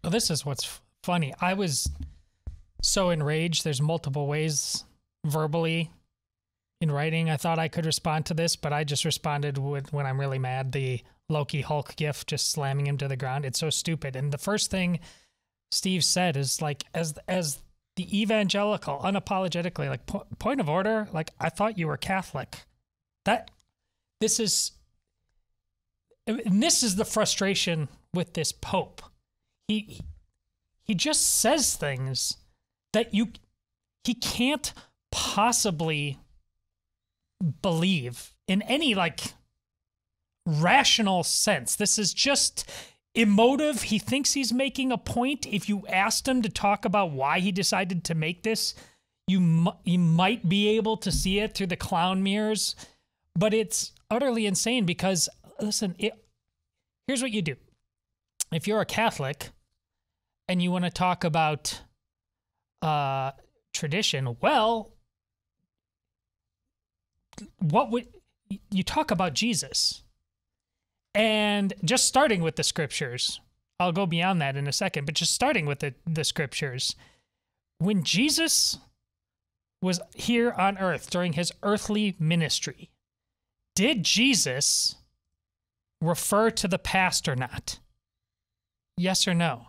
Speaker 2: Well, this is what's funny. I was so enraged. There's multiple ways verbally in writing. I thought I could respond to this, but I just responded with, when I'm really mad, the Loki Hulk gif, just slamming him to the ground. It's so stupid. And the first thing Steve said is like, as the evangelical, unapologetically, like point of order, like I thought you were Catholic. This is the frustration with this Pope. He just says things that he can't possibly believe in any like rational sense. This is just emotive. He thinks he's making a point. If you asked him to talk about why he decided to make this, you might be able to see it through the clown mirrors, but it's utterly insane because, listen, here's what you do. If you're a Catholic and you want to talk about tradition, well, what would you talk about Jesus? And just starting with the scriptures, I'll go beyond that in a second, but just starting with the scriptures, when Jesus was here on earth during his earthly ministry, did Jesus refer to the past or not? Yes or no?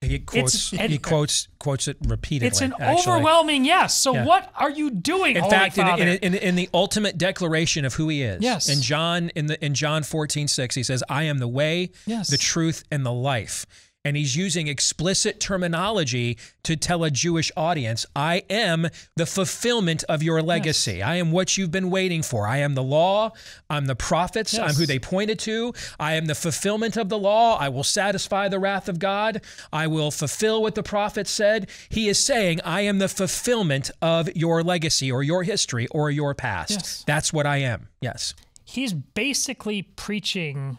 Speaker 1: He quotes it repeatedly.
Speaker 2: It's an overwhelming yes. So what are you doing,
Speaker 1: in fact, in the ultimate declaration of who he is,
Speaker 2: yes.
Speaker 1: in John 14:6, he says, "I am the way, the truth, and the life." and he's using explicit terminology to tell a Jewish audience, I am the fulfillment of your legacy. Yes. I am what you've been waiting for. I am the law. I'm the prophets. Yes. I'm who they pointed to. I am the fulfillment of the law. I will satisfy the wrath of God. I will fulfill what the prophet said. He is saying, I am the fulfillment of your legacy or your history or your past. Yes. That's what I am. Yes.
Speaker 2: He's basically preaching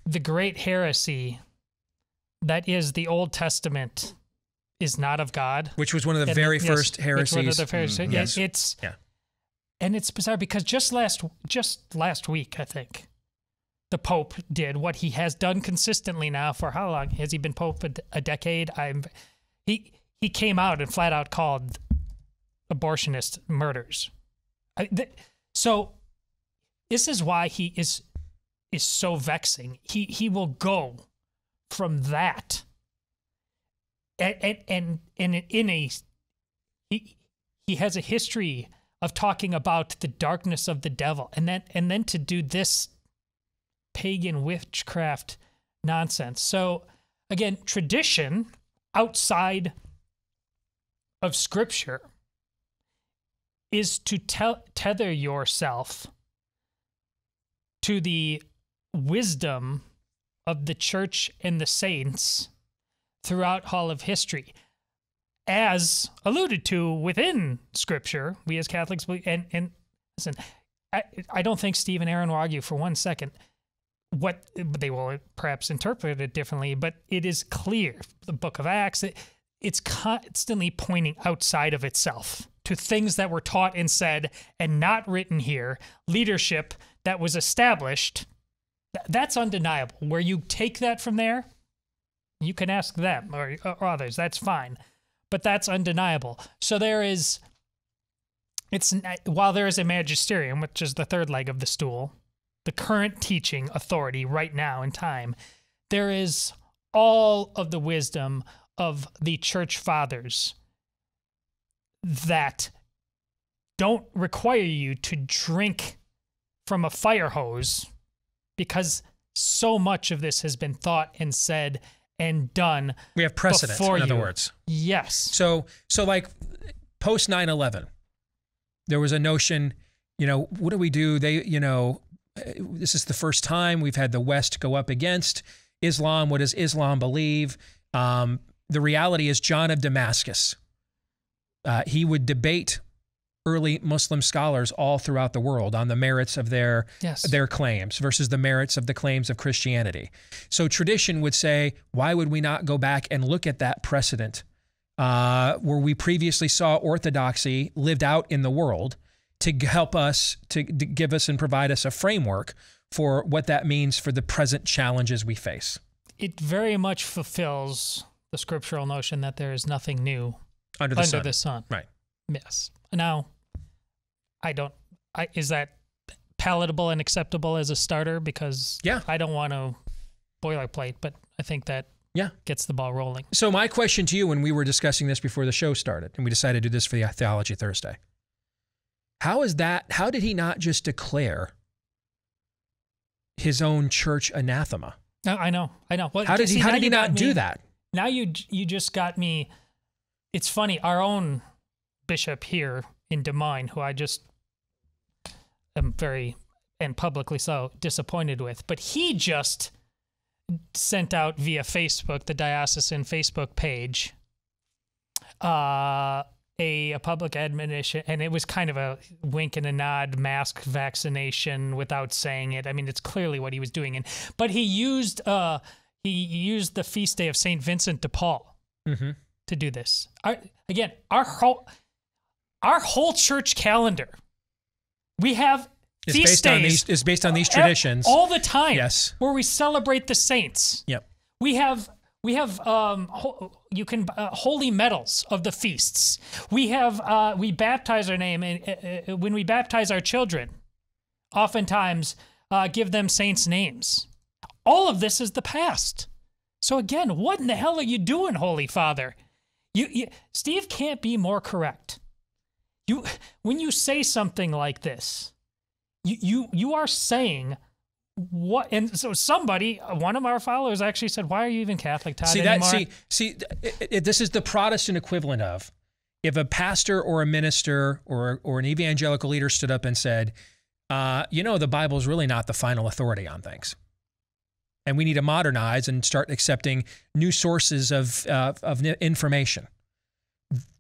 Speaker 2: the great heresy that is the Old Testament is not of God.
Speaker 1: Which was one of the very first heresies.
Speaker 2: One of the Pharisees.
Speaker 1: Yes.
Speaker 2: And it's bizarre because just last week, I think, the Pope did what he has done consistently now for how long? Has he been Pope? A decade? He came out and flat out called abortionist murders. So this is why he is so vexing. He will go from that and he has a history of talking about the darkness of the devil, and then to do this pagan witchcraft nonsense. So again, tradition outside of Scripture is to tether yourself to the wisdom of the church and the saints throughout all of history. As alluded to within Scripture, we as Catholics believe, and listen, I don't think Steve and Aaron will argue for 1 second what they will perhaps interpret it differently, but it is clear, the book of Acts, it's constantly pointing outside of itself to things that were taught and said and not written here, leadership that was established. That's undeniable. Where you take that from there, you can ask them or others. That's fine. But that's undeniable. So while there is a magisterium, which is the third leg of the stool, the current teaching authority right now in time, there is all of the wisdom of the church fathers that don't require you to drink from a fire hose, because so much of this has been thought and said and done.
Speaker 1: We have precedent, in other words.
Speaker 2: Yes.
Speaker 1: So like post 9/11, there was a notion, what do we do? This is the first time we've had the West go up against Islam. What does Islam believe? The reality is John of Damascus, he would debate early Muslim scholars all throughout the world on the merits of their claims versus the merits of the claims of Christianity. So tradition would say, why would we not go back and look at that precedent where we previously saw orthodoxy lived out in the world to help us, to give us and provide us a framework for what that means for the present challenges we face.
Speaker 2: It very much fulfills the scriptural notion that there is nothing new under the sun.
Speaker 1: Right.
Speaker 2: Yes. Now, is that palatable and acceptable as a starter? Because I don't want to boilerplate, but I think that gets the ball rolling.
Speaker 1: So my question to you, when we were discussing this before the show started, and we decided to do this for the Theology Thursday, how did he not just declare his own church anathema?
Speaker 2: No, I know. Well,
Speaker 1: how did he not do that?
Speaker 2: Now you just got me. It's funny. Our own bishop here in Des Moines, who I just am very, and publicly so, disappointed with, but he just sent out via Facebook, the diocesan Facebook page, a public admonition, and it was kind of a wink and a nod, mask vaccination without saying it. I mean, it's clearly what he was doing. But he used the feast day of St. Vincent de Paul to do this. Our whole church calendar, we have feast days.
Speaker 1: Is based on these traditions
Speaker 2: all the time.
Speaker 1: Yes,
Speaker 2: where we celebrate the saints.
Speaker 1: Yep.
Speaker 2: We have holy medals of the feasts. We have we baptize our name, and when we baptize our children, oftentimes give them saints' names. All of this is the past. So again, what in the hell are you doing, Holy Father? Steve can't be more correct. When you say something like this, you are saying what? And so somebody, one of our followers actually said, why are you even Catholic, Todd, anymore?
Speaker 1: This is the Protestant equivalent of if a pastor or a minister or an evangelical leader stood up and said, the Bible is really not the final authority on things. And we need to modernize and start accepting new sources of information.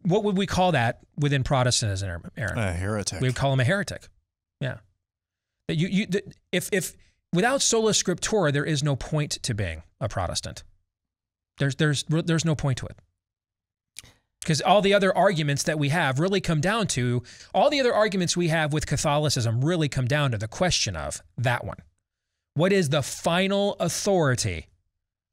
Speaker 1: What would we call that within Protestantism, Aaron?
Speaker 3: A heretic.
Speaker 1: We would call him a heretic. Yeah. If without sola scriptura, there is no point to being a Protestant. There's no point to it. Because all the other arguments that we have really come down to, all the other arguments we have with Catholicism really come down to the question of that one. What is the final authority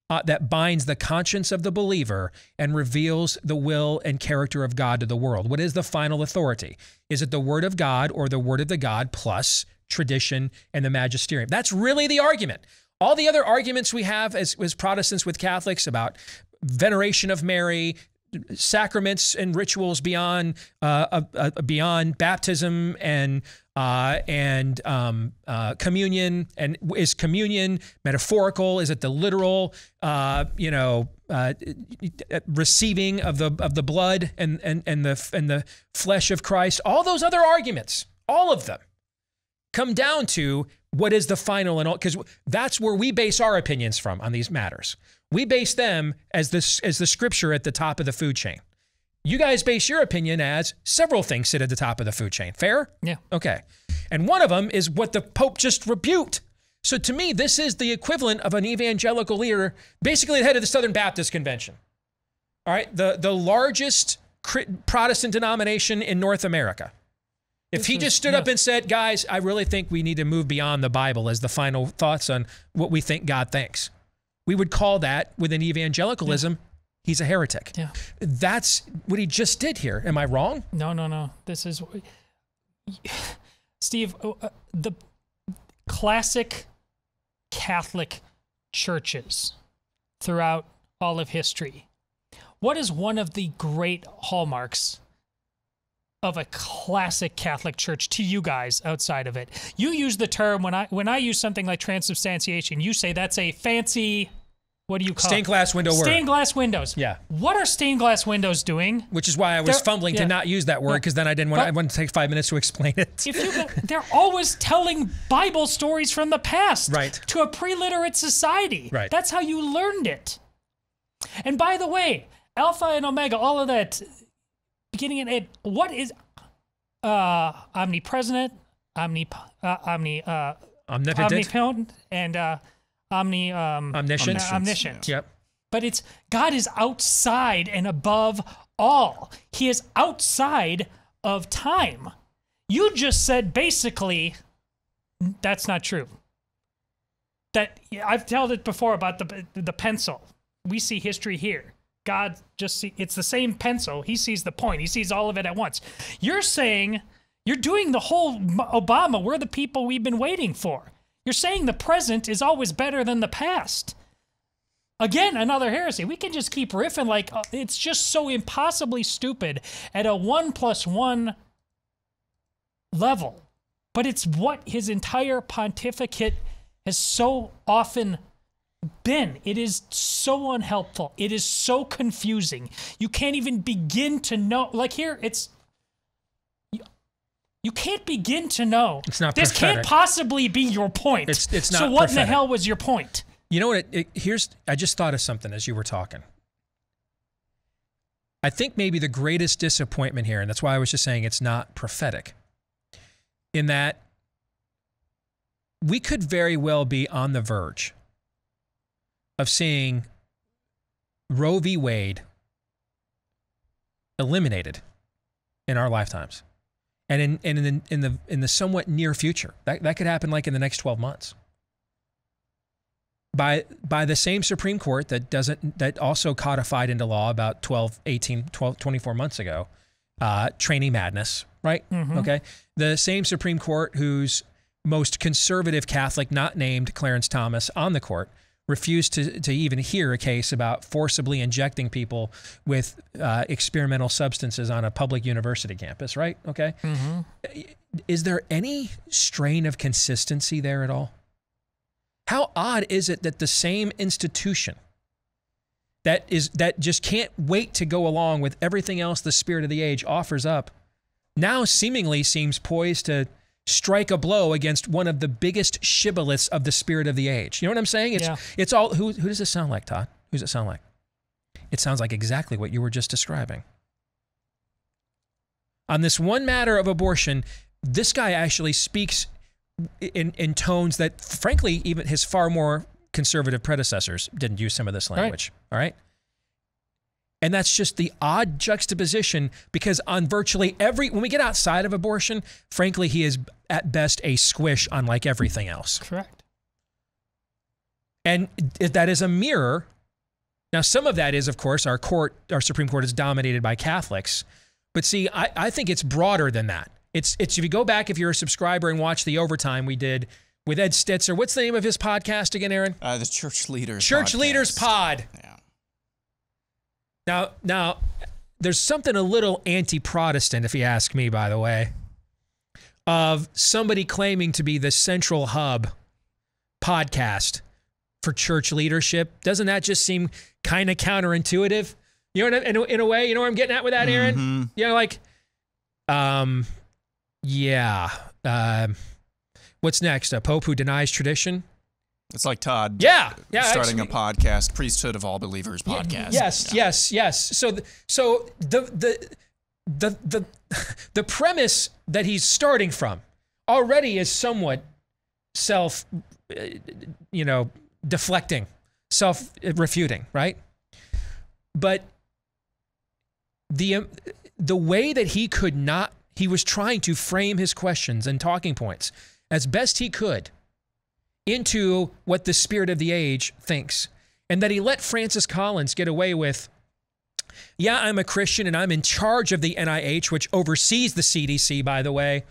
Speaker 1: that binds the conscience of the believer and reveals the will and character of God to the world? What is the final authority? Is it the Word of God or the Word of the God plus tradition and the magisterium? That's really the argument. All the other arguments we have as Protestants with Catholics about veneration of Mary, sacraments and rituals beyond baptism and communion, and is communion metaphorical? Is it the literal receiving of the blood and the flesh of Christ? All those other arguments, all of them, come down to what is the final, and all, because that's where we base our opinions from on these matters. We base them as the scripture at the top of the food chain. You guys base your opinion as several things sit at the top of the food chain. Fair?
Speaker 2: Yeah.
Speaker 1: Okay. And one of them is what the Pope just rebuked. So to me, this is the equivalent of an evangelical leader, basically the head of the Southern Baptist Convention. All right. The largest Protestant denomination in North America. If he just stood up and said, guys, I really think we need to move beyond the Bible as the final thoughts on what we think God thinks, we would call that, within evangelicalism, he's a heretic.
Speaker 2: Yeah.
Speaker 1: That's what he just did here. Am I wrong?
Speaker 2: No. This is, Steve, the classic Catholic churches throughout all of history. What is one of the great hallmarks of a classic Catholic church to you guys outside of it? You use the term, when I use something like transubstantiation, you say that's a fancy, what do you call
Speaker 1: stained glass window word.
Speaker 2: Stained glass windows.
Speaker 1: Yeah.
Speaker 2: What are stained glass windows doing?
Speaker 1: Which is why I was fumbling to not use that word, because then I wanted to take 5 minutes to explain it.
Speaker 2: They're always telling Bible stories from the past,
Speaker 1: right,
Speaker 2: to a pre-literate society.
Speaker 1: Right.
Speaker 2: That's how you learned it. And by the way, Alpha and Omega, all of that, beginning and end, what is omnipresent, omnipotent, and omniscient.
Speaker 1: Yep.
Speaker 2: But it's God is outside and above all. He is outside of time. You just said basically that's not true. That I've told it before about the pencil. We see history here. God just it's the same pencil. He sees the point. He sees all of it at once. You're saying, you're doing the whole Obama, we're the people we've been waiting for. You're saying the present is always better than the past. Again, another heresy. We can just keep riffing like it's just so impossibly stupid at a 1+1 level. But it's what his entire pontificate has so often been. It is so unhelpful. It is so confusing. You can't even begin to know. Like here, it's you can't begin to know.
Speaker 1: It's not
Speaker 2: this
Speaker 1: prophetic.
Speaker 2: Can't possibly be your point.
Speaker 1: It's not.
Speaker 2: So what
Speaker 1: prophetic.
Speaker 2: in the hell was your point?
Speaker 1: You know what? I just thought of something as you were talking. I think maybe the greatest disappointment here, and that's why I was just saying it's not prophetic, in that we could very well be on the verge of seeing Roe v. Wade eliminated in our lifetimes, and in the somewhat near future. That could happen like in the next 12 months. By the same Supreme Court that also codified into law about 24 months ago, training madness, right?
Speaker 2: Mm-hmm.
Speaker 1: Okay. The same Supreme Court whose most conservative Catholic, not named Clarence Thomas, on the court, refused to even hear a case about forcibly injecting people with experimental substances on a public university campus, right? Okay.
Speaker 2: Mm-hmm.
Speaker 1: Is there any strain of consistency there at all? How odd is it that the same institution that just can't wait to go along with everything else the spirit of the age offers up now seemingly seems poised to strike a blow against one of the biggest shibboleths of the spirit of the age? You know what I'm saying? It's all, who does this sound like, Todd? Who does it sound like? It sounds like exactly what you were just describing. On this one matter of abortion, this guy actually speaks in tones that, frankly, even his far more conservative predecessors didn't use some of this language. All right? And that's just the odd juxtaposition, because on virtually when we get outside of abortion, frankly, he is at best a squish on like everything else.
Speaker 2: Correct.
Speaker 1: And that is a mirror. Now, some of that is, of course, our Supreme Court is dominated by Catholics. But see, I think it's broader than that. It's if you go back, if you're a subscriber, and watch the overtime we did with Ed Stitzer. What's the name of his podcast again, Aaron?
Speaker 3: The Church Leaders
Speaker 1: Church
Speaker 3: Podcast.
Speaker 1: Leaders Pod. Yeah. Now, there's something a little anti-Protestant, if you ask me, by the way, of somebody claiming to be the central hub podcast for church leadership. Doesn't that just seem kind of counterintuitive? You know, in a way, you know where I'm getting at with that, Aaron?
Speaker 3: Mm-hmm.
Speaker 1: You know, like, what's next? A pope who denies tradition?
Speaker 3: It's like Todd.
Speaker 1: Yeah.
Speaker 3: Starting a podcast, Priesthood of All Believers podcast.
Speaker 1: Yes. So the premise that he's starting from already is somewhat deflecting, self-refuting, right? But the way that he was trying to frame his questions and talking points as best he could into what the spirit of the age thinks, and that he let Francis Collins get away with, yeah, I'm a Christian and I'm in charge of the NIH, which oversees the CDC, by the way,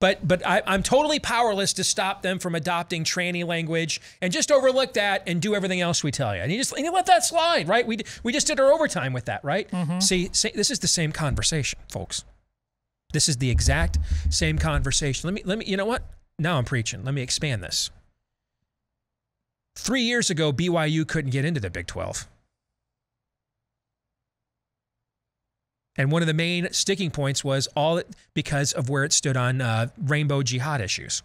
Speaker 1: but I'm totally powerless to stop them from adopting tranny language, and just overlook that and do everything else we tell you. And you let that slide, right? We just did our overtime with that, right?
Speaker 2: Mm-hmm.
Speaker 1: See, this is the same conversation, folks. This is the exact same conversation. Let me. You know what? Now I'm preaching. Let me expand this. 3 years ago, BYU couldn't get into the Big 12. And one of the main sticking points was because of where it stood on rainbow jihad issues.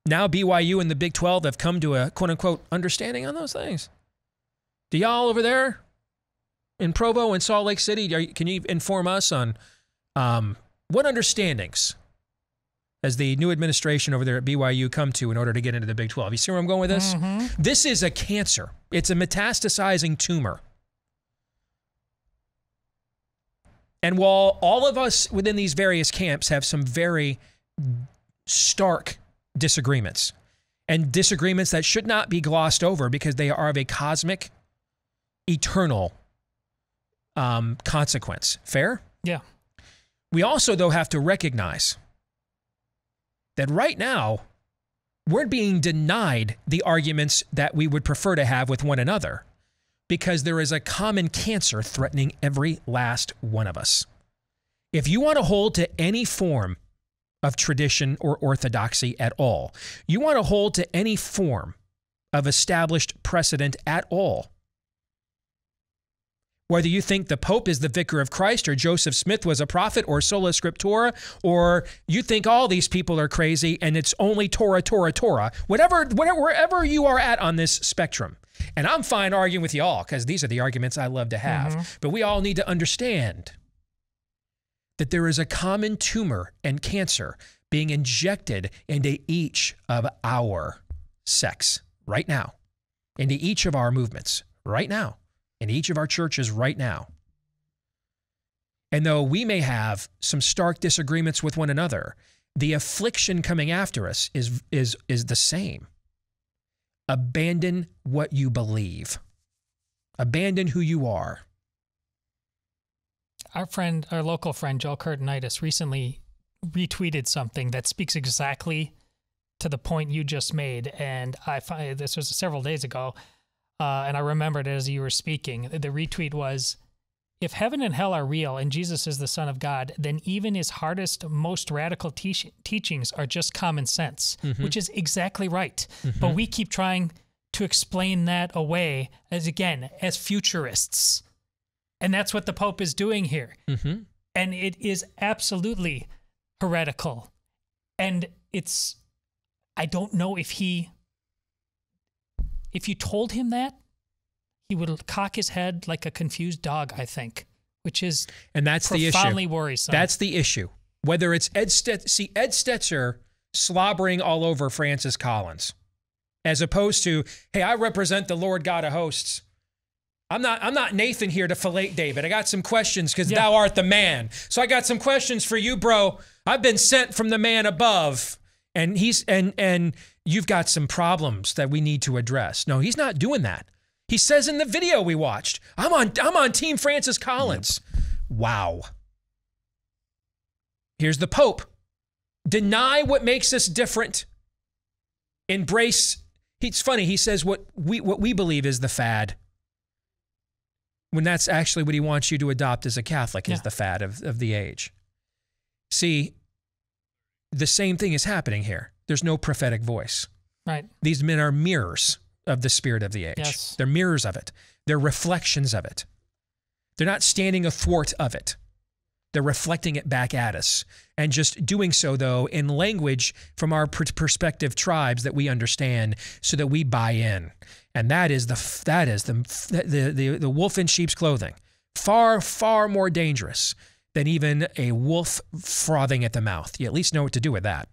Speaker 1: Now BYU and the Big 12 have come to a quote-unquote understanding on those things. Do y'all over there in Provo and Salt Lake City, can you inform us on what understandings as the new administration over there at BYU come to in order to get into the Big 12? You see where I'm going with this?
Speaker 2: Mm-hmm.
Speaker 1: This is a cancer. It's a metastasizing tumor. And while all of us within these various camps have some very stark disagreements, and disagreements that should not be glossed over because they are of a cosmic, eternal consequence. Fair?
Speaker 2: Yeah.
Speaker 1: We also, though, have to recognize that right now, we're being denied the arguments that we would prefer to have with one another, because there is a common cancer threatening every last one of us. If you want to hold to any form of tradition or orthodoxy at all, you want to hold to any form of established precedent at all, whether you think the Pope is the vicar of Christ, or Joseph Smith was a prophet, or sola scriptura, or you think all these people are crazy and it's only Torah, wherever you are at on this spectrum. And I'm fine arguing with you all, because these are the arguments I love to have.
Speaker 2: Mm-hmm.
Speaker 1: But we all need to understand that there is a common tumor and cancer being injected into each of our sects right now, into each of our movements right now, in each of our churches right now. And though we may have some stark disagreements with one another, the affliction coming after us is the same. Abandon what you believe. Abandon who you are.
Speaker 2: Our local friend, Joel Curtinitis, recently retweeted something that speaks exactly to the point you just made. And this was several days ago, and I remembered it as you were speaking. The retweet was, if heaven and hell are real and Jesus is the Son of God, then even his hardest, most radical teachings are just common sense, which is exactly right. But we keep trying to explain that away as futurists. And that's what the Pope is doing here. And it is absolutely heretical. And I don't know if you told him that, he would cock his head like a confused dog, I think, which is profoundly worrisome.
Speaker 1: That's the issue. Whether it's Ed Stetzer slobbering all over Francis Collins, as opposed to, hey, I represent the Lord God of hosts. I'm not Nathan here to fillet David. I got some questions because thou art the man. So I got some questions for you, bro. I've been sent from the man above, and you've got some problems that we need to address. No, he's not doing that. He says in the video we watched, I'm on Team Francis Collins. Yep. Wow. Here's the Pope. Deny what makes us different. Embrace. It's funny. He says what we believe is the fad, when that's actually what he wants you to adopt as a Catholic is the fad of the age. See, the same thing is happening here. There's no prophetic voice.
Speaker 2: Right.
Speaker 1: These men are mirrors of the spirit of the age.
Speaker 2: Yes.
Speaker 1: They're mirrors of it. They're reflections of it. They're not standing athwart of it. They're reflecting it back at us, and just doing so, though, in language from our perspective tribes that we understand, so that we buy in. And that is the wolf in sheep's clothing. Far, far more dangerous than even a wolf frothing at the mouth. You at least know what to do with that.